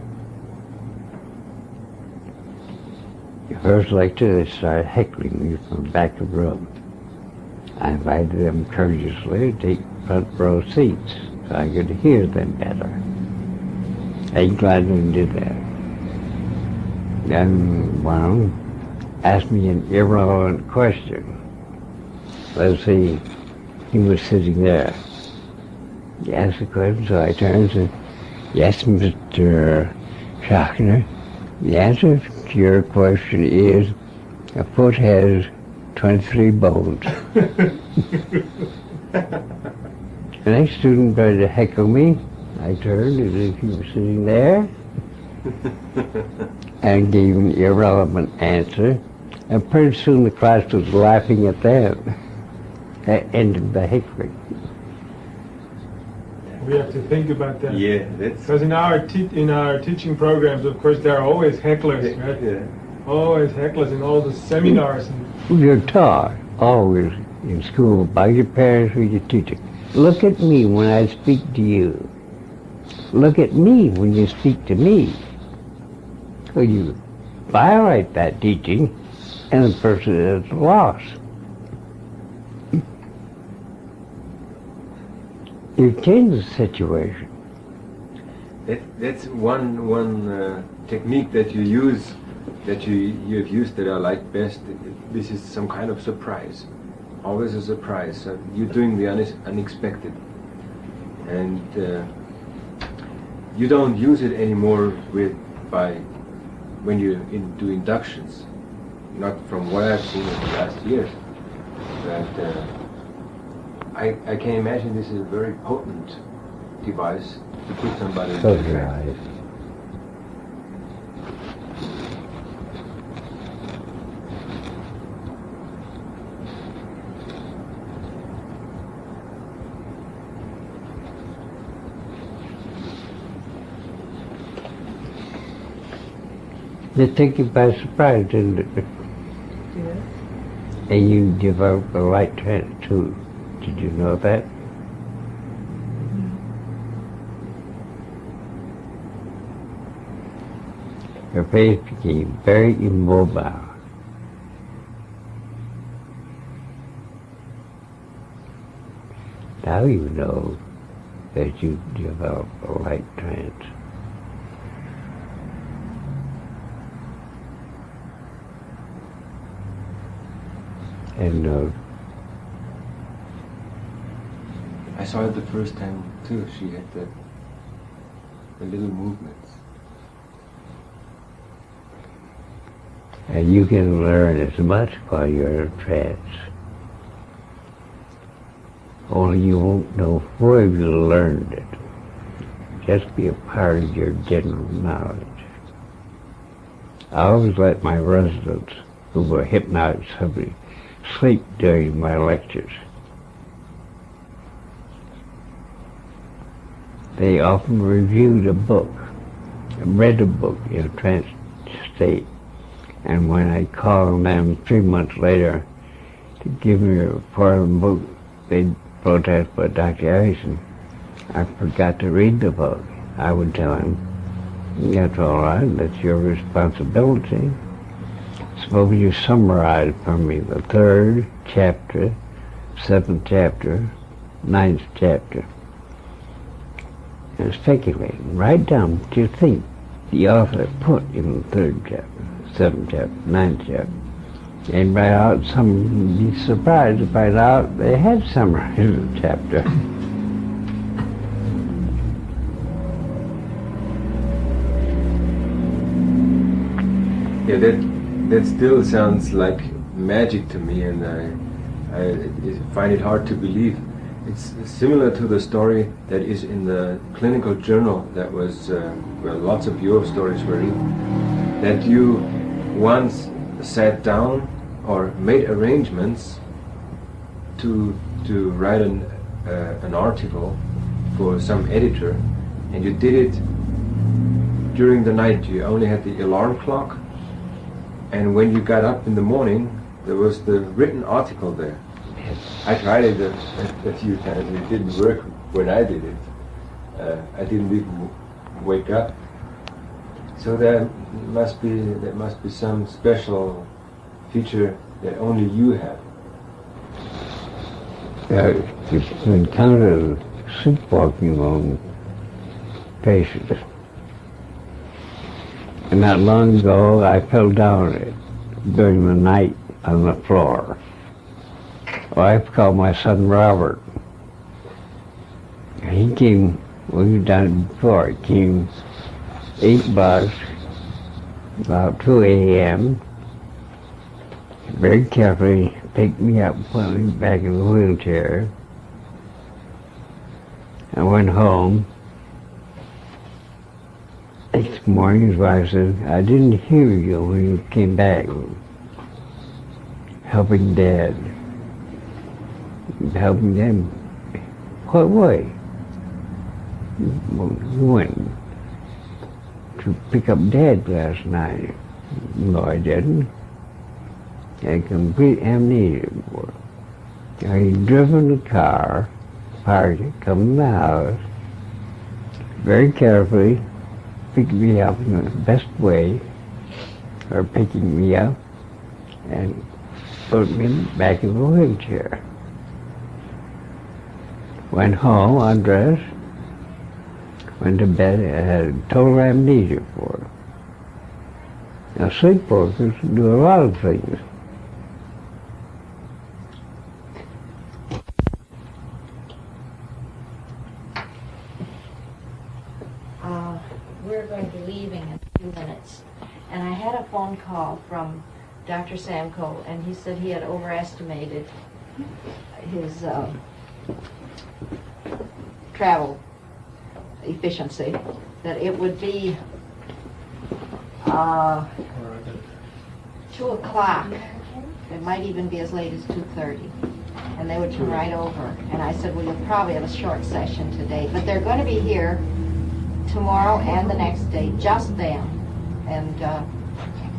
the first lecture, they started heckling me from the back of the room. I invited them courteously to take front row seats so I could hear them better. They gladly did that. Then one asked me an irrelevant question. Let's see, he was sitting there. He asked the question, so I turned and said, "Yes, Mr. Schachner, the answer to your question is a foot has 23 bones." The next student tried to heckle me. I turned as if he was sitting there and gave an irrelevant answer. And pretty soon the class was laughing at them. That ended the heckling. We have to think about that. Yeah, that's... Because in our teaching programs, of course, there are always hecklers, right? Yeah. Always hecklers in all the seminars. And You're taught always in school by your parents or your teacher. Look at me when I speak to you. Look at me when you speak to me. So you violate that teaching and the person is lost. You change the situation. That's one technique that you use, that you have used that I like best. This is some kind of surprise, always a surprise. So you're doing the unexpected, and you don't use it anymore when you do inductions. Not from what I've seen in the last years, but I can imagine this is a very potent device to put somebody So into do trance. I. They take you by surprise, didn't it? Yes. And you develop a light trance too. Did you know that? Her face became very immobile. Now you know that you develop a light trance. And I saw it the first time too. She had the little movements. and you can learn as much while you're in trance. Only you won't know where you learned it. Just be a part of your general knowledge. I always let my residents who were hypnotized sleep during my lectures. They often reviewed a book, read a book in a trance state, and when I called on them 3 months later to give me a report of the book, they'd protest, but Dr. Erickson, I forgot to read the book. I would tell him, that's all right, that's your responsibility. Suppose you summarize for me the 3rd chapter, 7th chapter, 9th chapter. and speculating, write down what you think the author put in the 3rd chapter, 7th chapter, 9th chapter, and write out some, be surprised to find out they had summarized the chapter. Yeah, that still sounds like magic to me, and I find it hard to believe. It's similar to the story that is in the clinical journal that was, well, lots of your stories were in, that you once sat down or made arrangements to write an article for some editor, and you did it during the night. You only had the alarm clock, and when you got up in the morning, there was the written article there. I tried it a few times. It didn't work when I did it. I didn't even wake up. So there must be some special feature that only you have. You've encountered sleepwalking on patients. And not long ago, I fell down during the night on the floor. I've called my son Robert. He came, we've done it before, he came 8 bucks, about 2 a.m., very carefully picked me up, put me back in the wheelchair. I went home. Next morning, his wife said, I didn't hear you when you came back, helping Dad. Helping them. What way? You went to pick up Dad last night. No, I didn't. I had complete amnesia. I had driven the car, parked it, come in the house, very carefully, picked me up in the best way, or picking me up, and put me back in the wheelchair. Went home, undressed, went to bed, I had total amnesia for it. Now sleepwalkers do a lot of things. We're going to be leaving in a few minutes. And I had a phone call from Dr. Samko, and he said he had overestimated his travel efficiency, that it would be 2 o'clock. It might even be as late as 2:30. And they would come right over. And I said, well, you'll probably have a short session today. But they're going to be here tomorrow and the next day, just them. And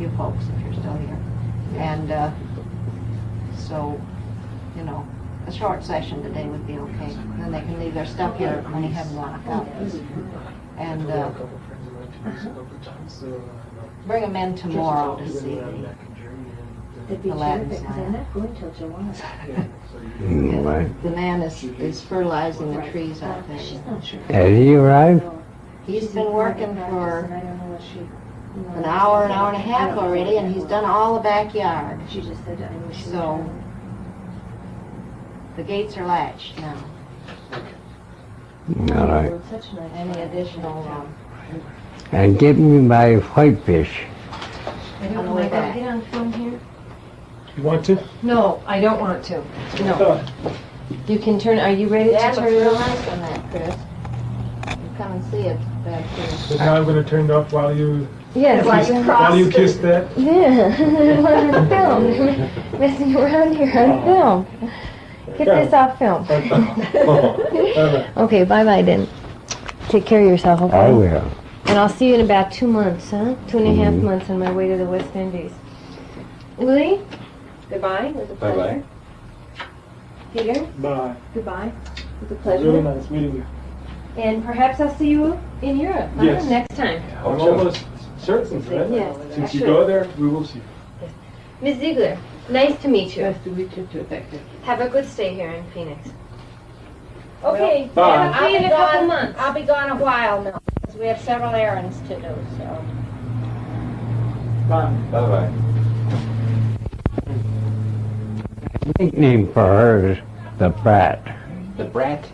you folks, if you're still here. And so, you know, a short session today would be okay. Then they can leave their stuff here when you have 1 o'clock. And bring them in tomorrow to see the Latin sign. The man is fertilizing the trees out there. Has he arrived? He's been working for an hour and a half already, and he's done all the backyard. So the gates are latched now. All right. Any additional And get me my whitefish. on the way back. Get on film here? You want to? No, I don't want to. No. You can turn, are you ready to That turn looks it real on? nice on that, Chris. You come and see it back here. But now I'm going to turn it off while you Yes. while you kiss that. Yeah, on film. Messing around here on film. Get this off film. Okay, bye-bye then. Take care of yourself, okay? I will. And I'll see you in about 2 months, huh? 2.5 months on my way to the West Indies. Willie, goodbye. It was a pleasure. Bye-bye. Peter, Bye. goodbye. It was a It was pleasure. really nice meeting you. And perhaps I'll see you in Europe Yes. next time. I'm almost certain, right? Yes, Since you actually. go there, we will see. Ms. Ziegler, nice to meet you. Nice to meet you too, thank you. Have a good stay here in Phoenix. Okay, Bye. I'll see you in a couple months. I'll be gone a while, Milton, because we have several errands to do, so. Bye. Bye-bye. Nickname for her is the Brat. The brat?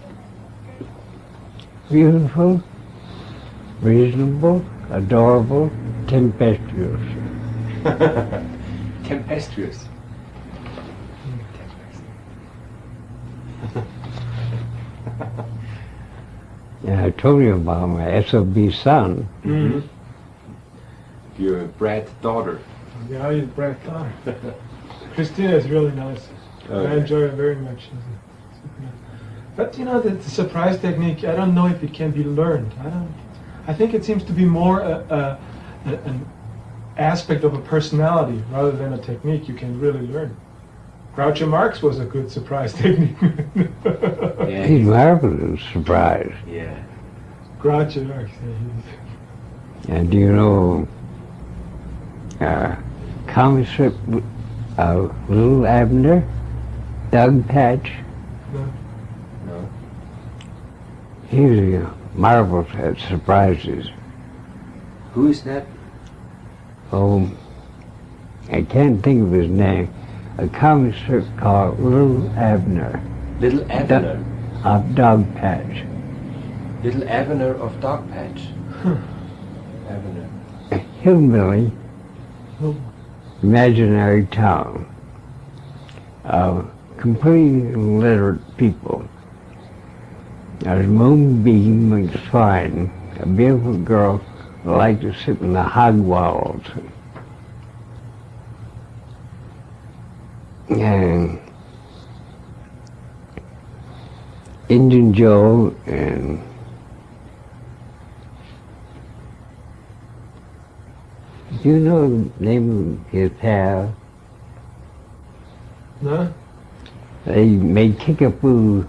Beautiful, reasonable, adorable, tempestuous. Tempestuous. And I told you about my SOB son. Mm-hmm. Your brat daughter. Yeah, he's Brad Clark. Christina is really nice. I Okay. enjoy her very much. She's super nice. But you know, the surprise technique, I don't know if it can be learned. I think it seems to be more an aspect of a personality rather than a technique you can really learn. Groucho Marx was a good surprise technique. Yeah. He's marvelous, surprise. Yeah. Groucho Marx, yeah, And do you know comic strip Little Abner, Doug Patch? No. He's marvelous at surprises. Who is that? Oh, I can't think of his name. A comic strip called Little Abner Little Abner. of Dog Patch. Little Abner of Dog Patch. Abner. A hillbilly, imaginary town of completely illiterate people. As moonbeam was fine, a beautiful girl liked to sit in the hog walls. And Indian Joe and do you know the name of his pal? No? They made kickapoo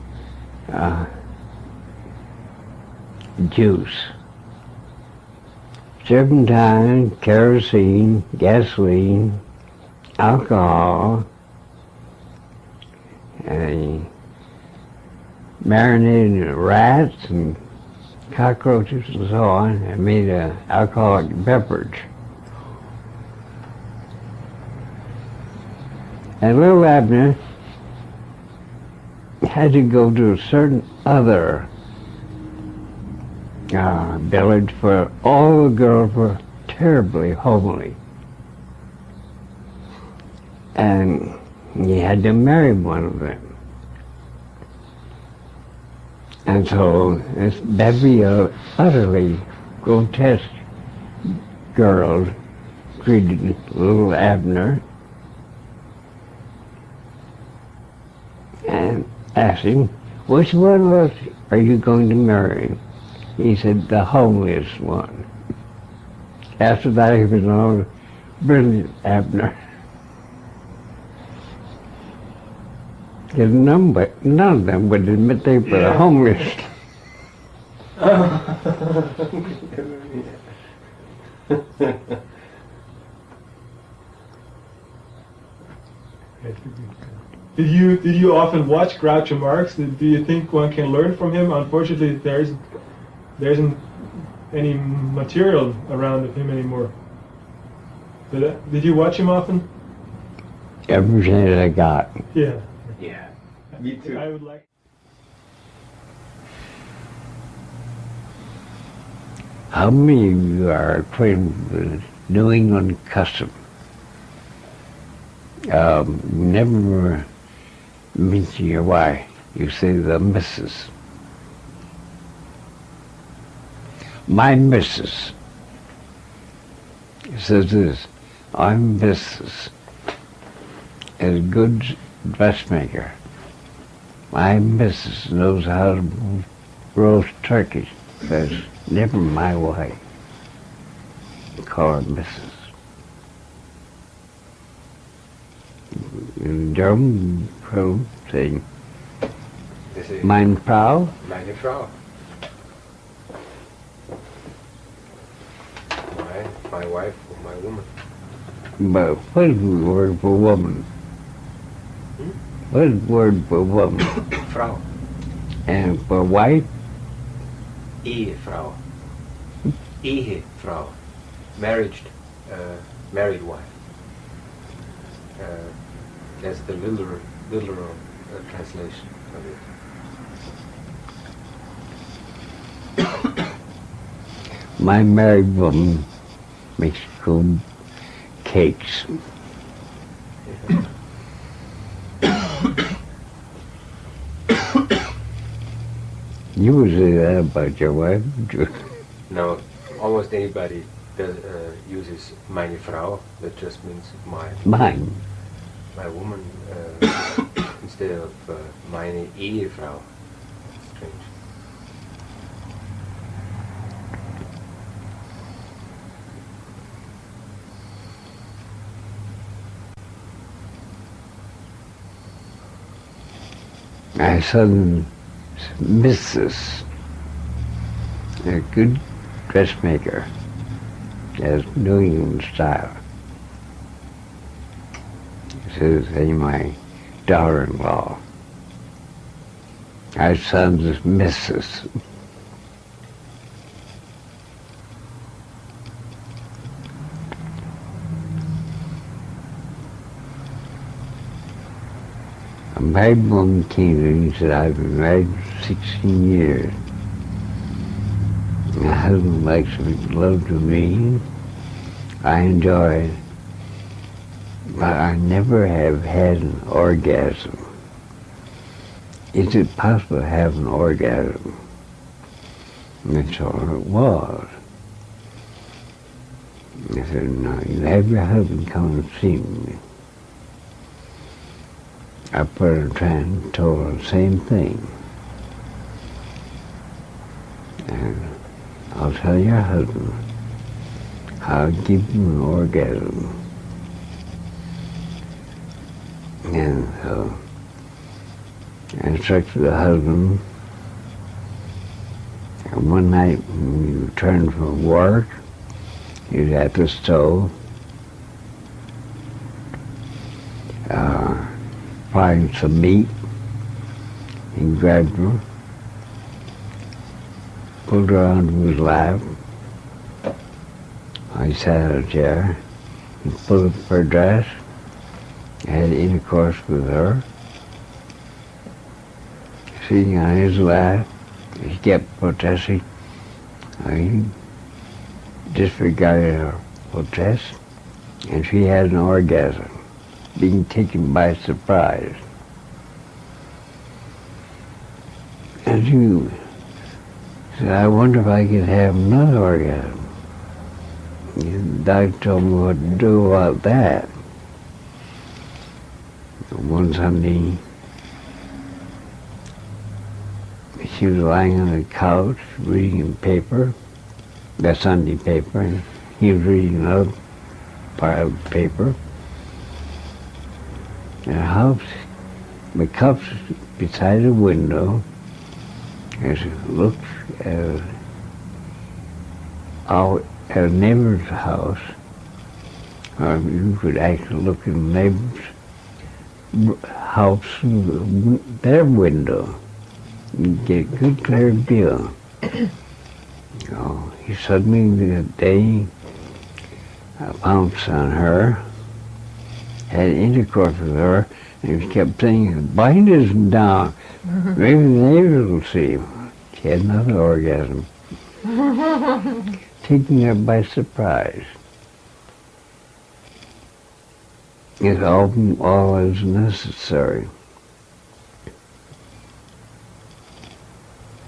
juice. Serpentine, kerosene, gasoline, alcohol, and marinated rats and cockroaches and so on, and made an alcoholic beverage. And Little Abner had to go to a certain other village where all the girls were terribly homely. And he had to marry one of them. And so this bevy of utterly grotesque girls treated Little Abner and asked him, which one of us are you going to marry? He said, the homeliest one. After that, he was known as Brilliant Abner. Because none of them would admit they were the homeliest. Did you often watch Groucho Marx? Do you think one can learn from him? Unfortunately, there isn't any material around of him anymore. Did you watch him often? Every chance I got. Yeah. Yeah. Me too. I would like. How many of you are acquainted with New England custom? Never mention your wife. You say the missus. My missus says this, I'm Mrs. is a good dressmaker. My missus knows how to roast turkey. Says, never my wife. Call her Mrs. In German, saying, meine Frau. Meine Frau. My wife or my woman. But what is the word for woman? What is the word for woman? Frau. And for wife, Ehefrau. Ehefrau. Married wife. That's the literal translation of it. my married woman makes good cakes. You would say that about your wife? Now, almost anybody uses meine Frau. That just means Mine. my woman instead of meine Ehefrau. Strange. My son Mrs. a good dressmaker, as New England style. Says, hey, my daughter-in-law. Our son's is Mrs. A married woman came to me and said, I've been married 16 years. My husband likes to make love to me. I enjoy it. But I never have had an orgasm. Is it possible to have an orgasm? And that's all it was. I said, no, you have your husband come and see me. I put her in trance and told her the same thing. And I'll tell your husband how to give him an orgasm. And so I instructed the husband. And one night when we returned from work, he was at the stove, frying some meat. He grabbed her, pulled her onto his lap. I sat in a chair. He pulled up her dress, had intercourse with her. Sitting on his lap, he kept protesting. He disregarded her protest, and she had an orgasm, being taken by surprise. And she said, I wonder if I could have another orgasm. The doctor told me what to do about that. One Sunday, she was lying on the couch reading a paper, the Sunday paper, and he was reading another part of the paper. And the cups beside the window, as she looked at a neighbor's house, or you could actually look in the neighbor's house through their window. You get a good clear view. He suddenly that day pounced on her, had intercourse with her, and he kept saying, bind us down. Maybe the neighbors will see him. She had another orgasm. Taking her by surprise. It's always necessary.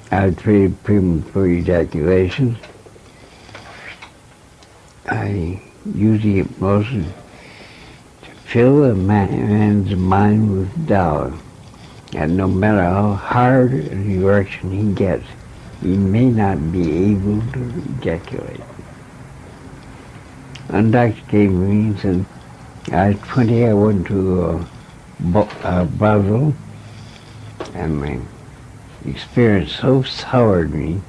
I treated premature ejaculation. I use the hypnosis to fill a man's mind with doubt. And no matter how hard an erection he gets, he may not be able to ejaculate. One doctor came to me and said, I was 20, I went to Brazil, and my experience so soured me,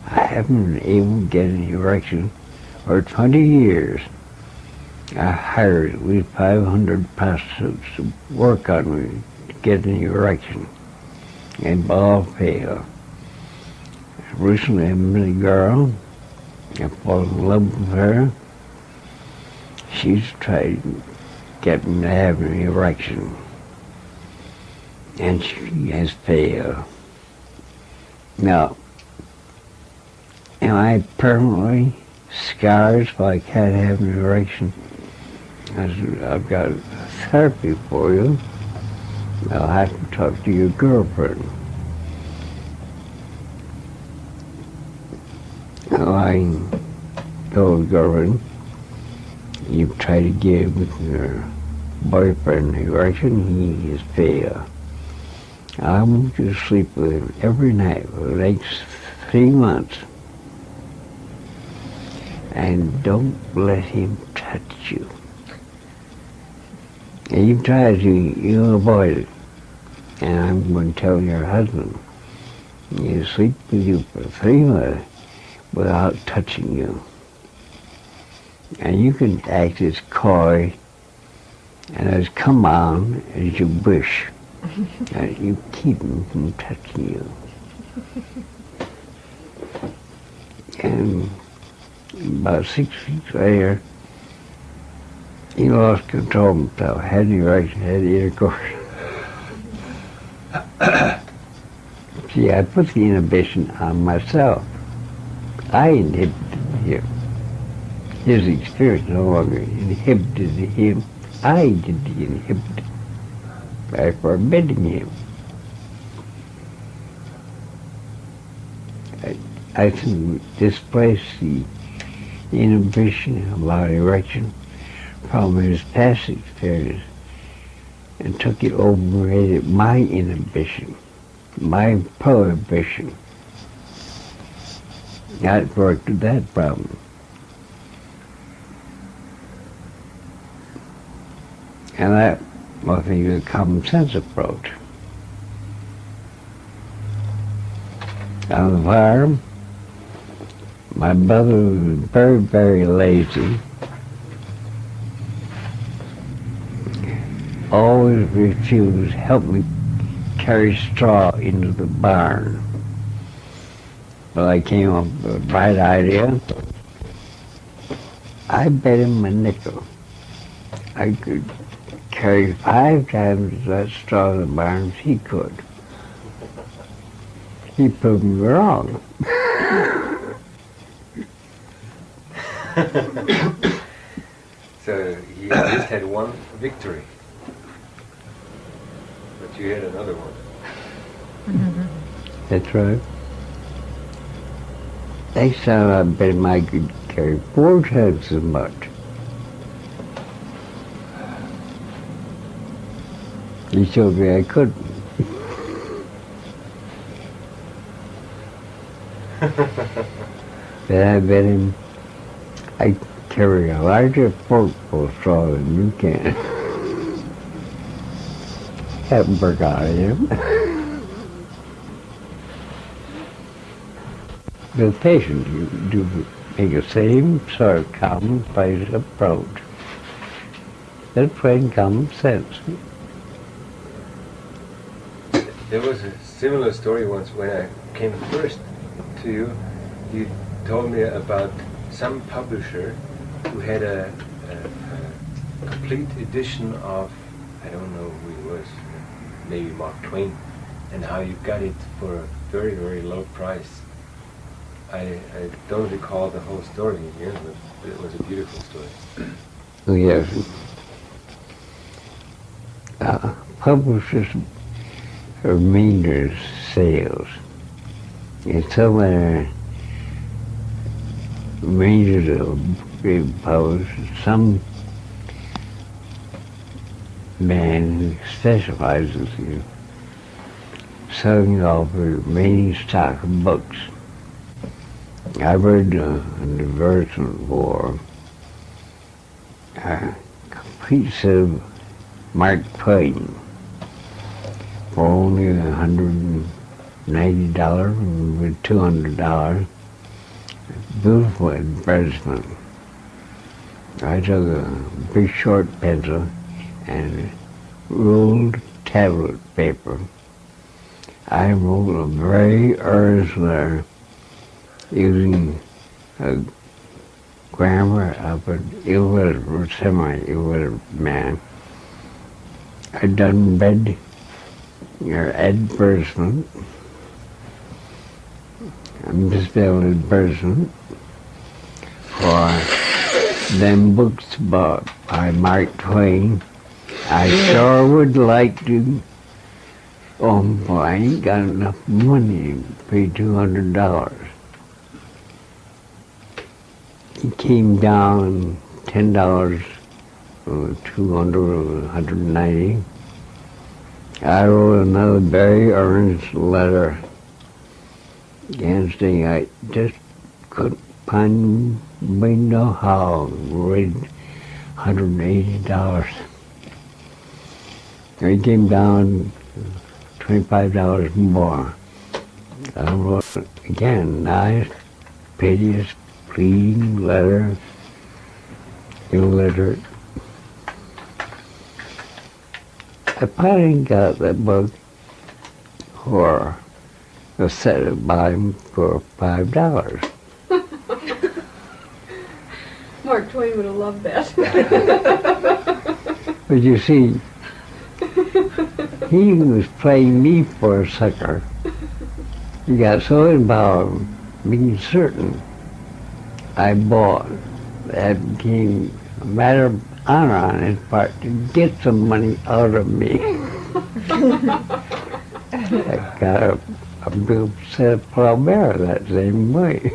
I haven't been able to get an erection for 20 years. I hired at least 500 prostitutes to work on me to get an erection. and all fail. Recently I met a girl, I fall in love with her. She's tried getting to have an erection, and she has failed. Now, am I permanently scarred so I can't have an erection? I said, I've got therapy for you. I'll have to talk to your girlfriend. So I told the girlfriend, you try to get with your boyfriend an erection, he has failed. I want you to sleep with him every night for the next 3 months. And don't let him touch you. And you try to, you'll avoid it. And I'm going to tell your husband, he'll sleep with you for 3 months without touching you. And you can act as coy and as come on as you wish. And you keep him from touching you. And about 6 weeks later, he lost control of himself, had the erection, had the intercourse. See, I put the inhibition on myself. I inhibited him. His experience no longer inhibited him. I did the inhibiting by forbidding him. I can displace the inhibition about erection from his past experience and took it over and made it my inhibition, my prohibition. That worked with that problem. And that, I think, is a common sense approach. On the farm, my brother was very, very lazy. Always refused to help me carry straw into the barn. But I came up with a bright idea. I bet him a nickel I could carry 5 times that straw in the barn as he could. He proved me wrong. So he just had one victory, but you had another one. That's right. Next time I bet him I could carry 4 times as much. He showed me I couldn't. Then I bet him I carry a larger forkful of straw than you can. Haven't worked out of him. With patience, you do make the same sort of commonplace approach. That's plain common sense. There was a similar story once when I came first to you. You told me about some publisher who had a complete edition of, I don't know who he was, maybe Mark Twain, and how you got it for a very, very low price. I don't recall the whole story here, but it was a beautiful story. Oh, yes. Publishers reminders sales. And some of their readers will be published. Some man who specializes in selling off the remaining stock of books. I read the Diversion War, a complete set of Mark Twain for only $190 with $200. Beautiful advertisement. I took a big short pencil and ruled tablet paper I wrote a very earnest letter using a grammar of an illiterate or semi-illiterate man. I done read your advertisement, a misspelled advertisement, for them books by Mark Twain. I sure would like to. Oh, boy, I ain't got enough money to pay $200. He came down $10, 200, 190. I wrote another very earnest letter again saying I just couldn't find no how to raise $180. He came down $25 more. I wrote again, nice, piteous, pleading letter, illiterate. I finally got that book for a set of volume for $5. Mark Twain would have loved that. But you see, he was playing me for a sucker. He got so involved, being certain I bought, that became a matter of honor on his part to get some money out of me. I got a big set of Flaubert that same way.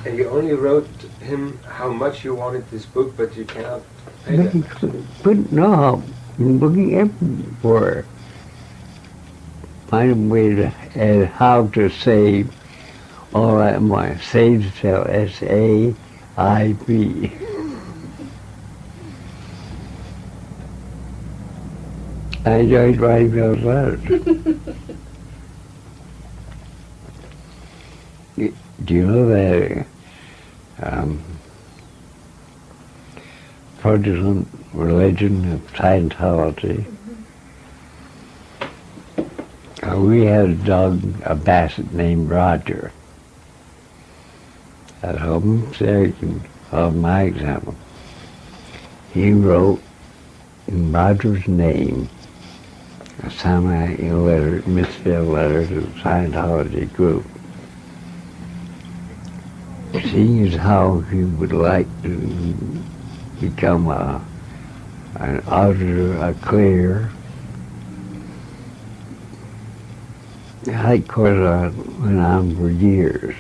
And you only wrote him how much you wanted this book, but you cannot pay But that he much. couldn't know how, looking everywhere, find a way to, and how to save all that money. Save spell S-A-I-V. I enjoyed writing those letters. Do you know that Protestant religion of Scientology? We had a dog, a basset named Roger. At home, there you can follow my example. He wrote in Roger's name a semi-illiterate, misspelled letter to the Scientology group, seeing as how he would like to become an auditor, a clear. The High Court went on for years.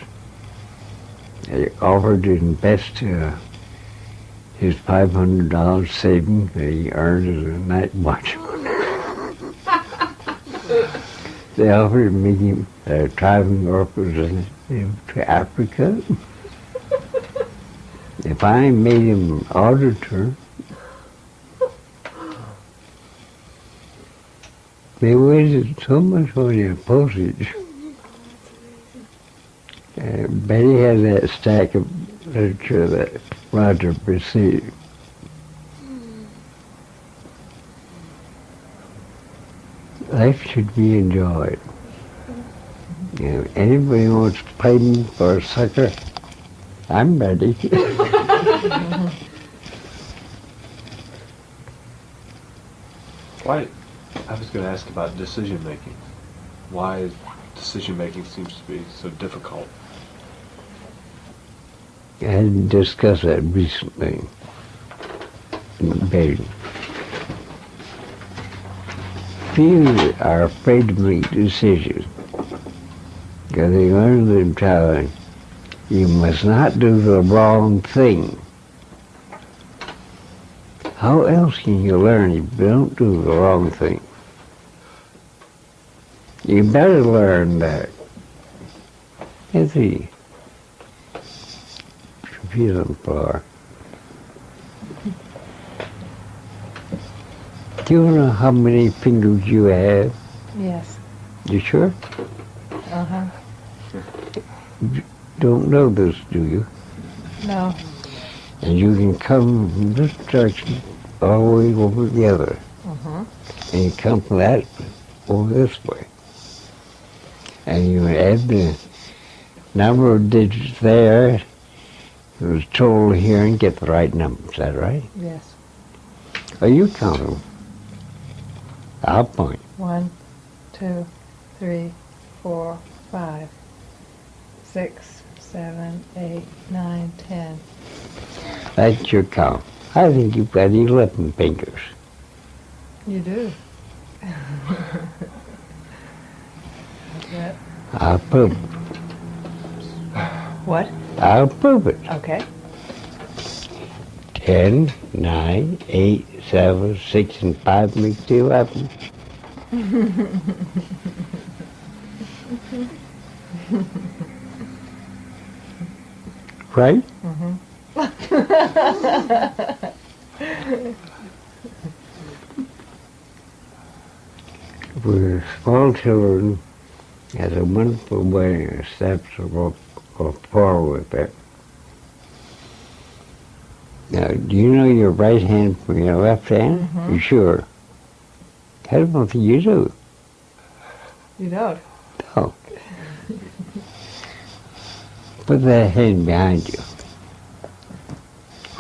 They offered to invest his $500 savings that he earned as a night watchman. They offered to make him a traveling representative to Africa. They finally made him an auditor. They wasted so much money on postage. Betty had that stack of literature that Roger received. Life should be enjoyed. If anybody wants to play me for a sucker, I'm ready. Why? I was going to ask about decision making. Why decision making seems to be so difficult? I had discussed that recently in bed. Few are afraid to make decisions because they learn them child, you must not do the wrong thing. How else can you learn if you don't do the wrong thing? You better learn that. Let's see. Feet on the floor. Do you know how many fingers you have? Yes. You sure? Uh-huh. You don't know this, do you? No. And you can come from this direction all the way over the other. Uh-huh. And you come from that over this way. And you add the number of digits there, it was told here, and get the right number. Is that right? Yes. Oh, you count them. I'll point. 1, 2, 3, 4, 5, 6, 7, 8, 9, 10. That's your count. I think you've got 11 fingers. You do. That's it. I'll prove it. What? I'll prove it. Okay. 10, 9, 8, 7, 6, and 5 makes 11. Right? We're small children, has a wonderful way of steps to go forward with it. Now, do you know your right hand from your left hand? Mhm. You sure? I don't think you do. You don't? No. Put that hand behind you.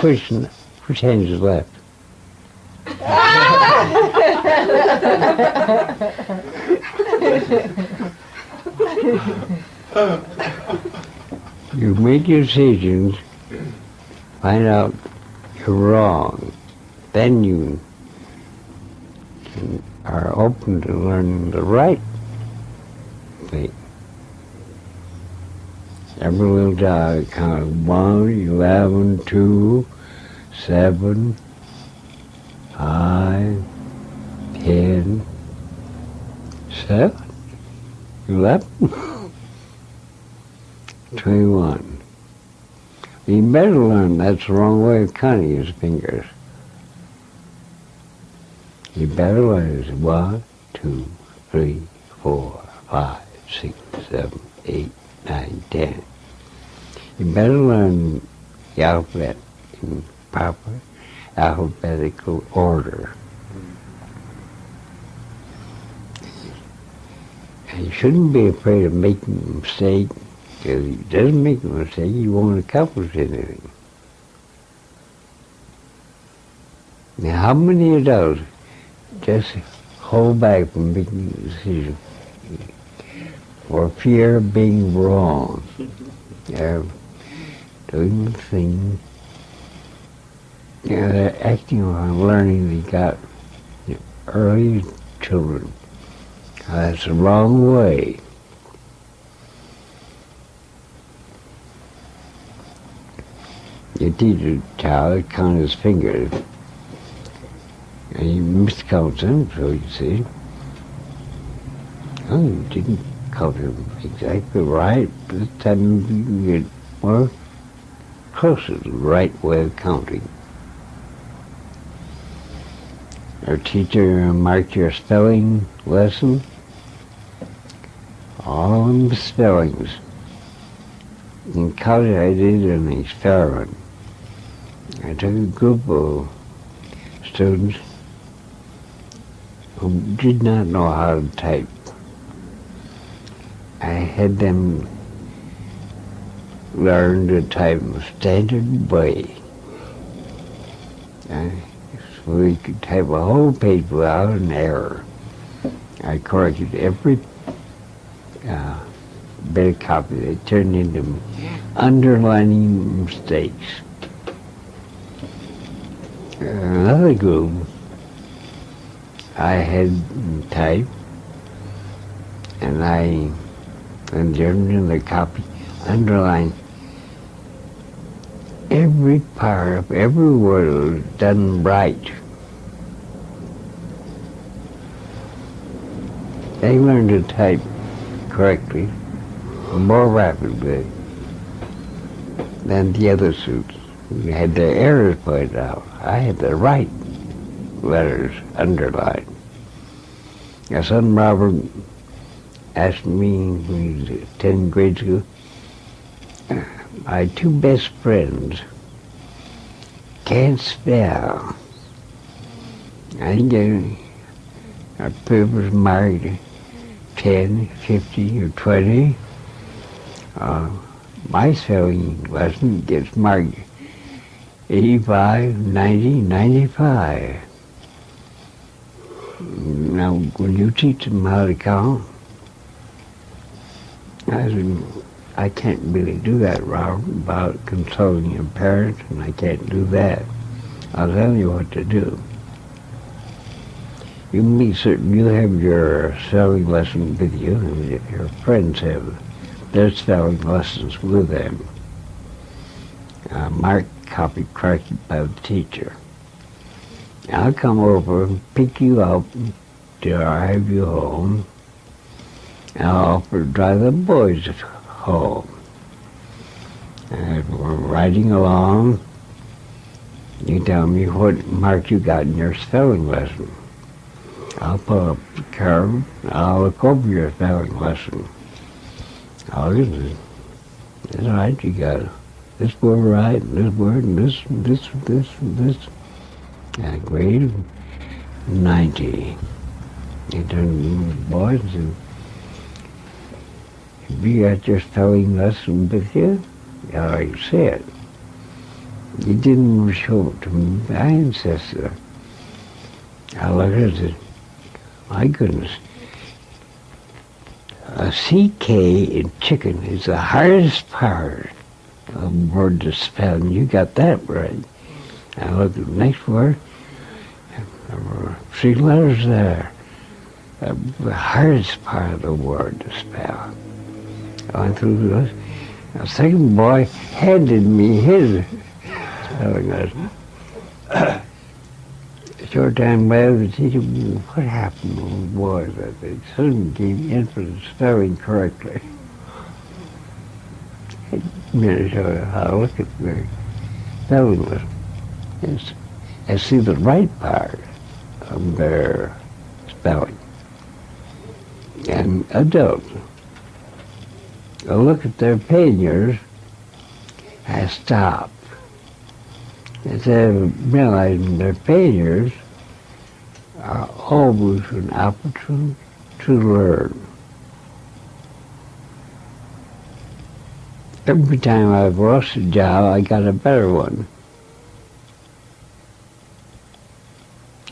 Which hand is left? You make your decisions, find out you're wrong, then you are open to learning the right thing. Every little dog counted 1, 11, 2, 7, 5, 10, 7, 11, 21. You better learn that's the wrong way of counting his fingers. You better learn is 1, 2, 3, 4, 5, 6, 7, 8, 9, 10. You better learn the alphabet in proper alphabetical order. And you shouldn't be afraid of making a mistake, because if he doesn't make a mistake, you won't accomplish anything. Now, how many of those just hold back from making a decision for fear of being wrong? They're doing the thing, they're acting on learning they got early children. That's the wrong way. You teach a child to count his fingers, and you miscount them, so you see. Oh, you didn't count them exactly right, but this time you get more closer to the right way of counting. Our teacher marked your spelling lesson, all the spellings. In college I did an experiment. I took a group of students who did not know how to type. I had them learn to type in a standard way. So we could type a whole page without an error. I corrected every bit of copy. They turned into underlining mistakes. Another group, I had type, and I turned in the copy, underlined every part of every word was done right. They learned to type correctly, more rapidly than the other students who had their errors pointed out. I had the right letters underlined. My son Robert asked me when he was attending grade school, my two best friends can't spell. I If was married 10, 50, or 20, my spelling lesson gets marked 85, 90, 95. Now, when you teach them how to count, I can't really do that, Robert, about consulting your parents, and I can't do that. I'll tell you what to do. You can be certain you have your spelling lesson with you, and if your friends have their spelling lessons with them. Mark copy corrected by the teacher. I'll come over and pick you up to drive you home. I'll offer to drive the boys home. And we're riding along. You tell me what mark you got in your spelling lesson. I'll pull up the car. I'll look over your spelling lesson. I'll get it. That's right, you got this word right, and this word, and this. And grade 90. You turn to the boys and have you got your spelling lesson with you? Yeah, you see it. You didn't show it to me. I insisted. I looked at it. My goodness. A CK in chicken is the hardest part of a word to spell, and you got that right. I looked at the next word. There were 3 letters there. The hardest part of the word to spell. I went through this. The second boy handed me his spelling lesson. A short time later, the teacher, what happened to the boy that they suddenly came in for the spelling correctly? A minute ago, I look at the spelling lesson. Yes, I see the right part of their spelling. And adults, I look at their failures, I stop. Instead of realizing their failures are always an opportunity to learn. Every time I've lost a job, I got a better one.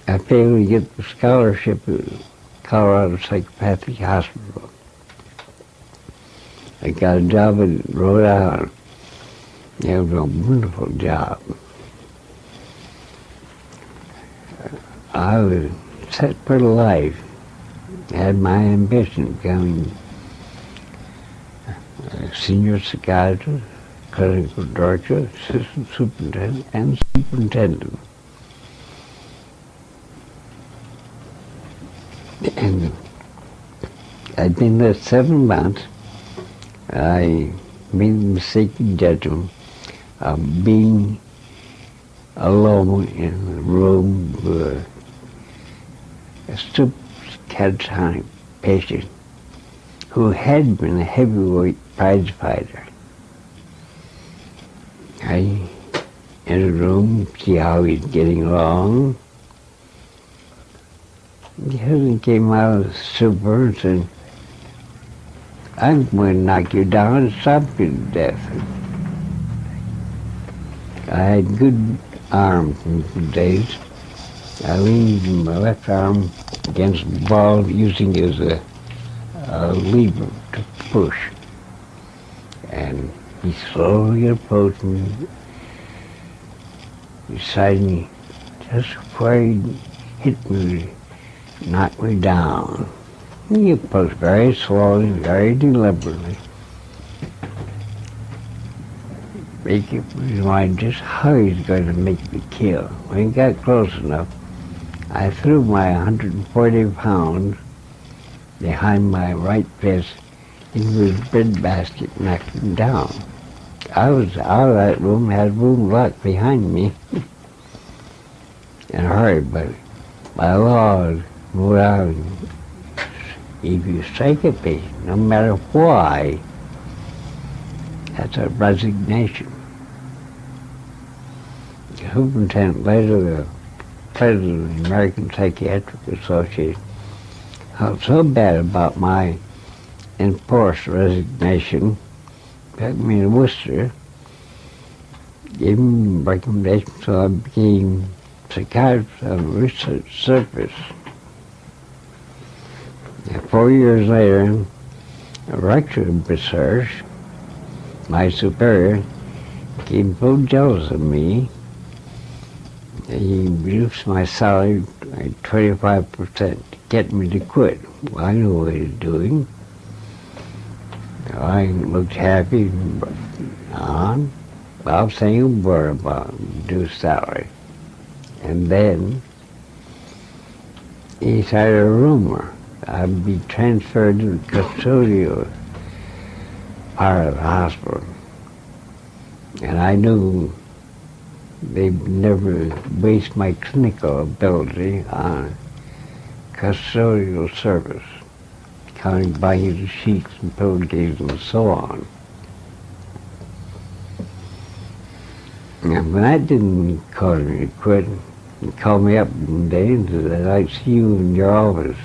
I failed to get the scholarship at Colorado Psychopathic Hospital. I got a job in Rhode Island. It was a wonderful job. I was set for life. I had my ambition of becoming a senior psychiatrist, clinical director, assistant superintendent, and superintendent. And I'd been there 7 months. I made the mistaken judgment of being alone in a room with a catatonic patient who had been a heavyweight prize fighter. I entered the room, see how he's getting along. The husband came out of the super and said, I'm going to knock you down and stomp you to death. I had good arms in the days. I leaned my left arm against the wall, using it as a lever to push. And he slowly approached me, beside me, just before he hit me, knocked me down. He approached very slowly, very deliberately, making up his mind just how he's going to make me kill. When he got close enough, I threw my 140 pounds behind my right fist into his breadbasket and knocked him down. I was out of that room, had room locked behind me, in a hurry, but by law, Rhode Island, if you strike a patient, no matter why, that's a resignation. The superintendent, later the president of the American Psychiatric Association, felt so bad about my enforced resignation, took me to Worcester, gave me recommendations, so I became psychiatrist on a research service. And 4 years later, a rector of research, my superior, became so jealous of me that he reduced my salary by 25% to get me to quit. Well, I knew what he was doing. I looked happy on without saying a word about reduced salary. And then he started a rumor I'd be transferred to the custodial part of the hospital. And I knew they'd never waste my clinical ability on custodial service, counting buying sheets and pillowcases and so on. And when I didn't cause me to quit, he called me up one day and said, I'd like to see you in your office.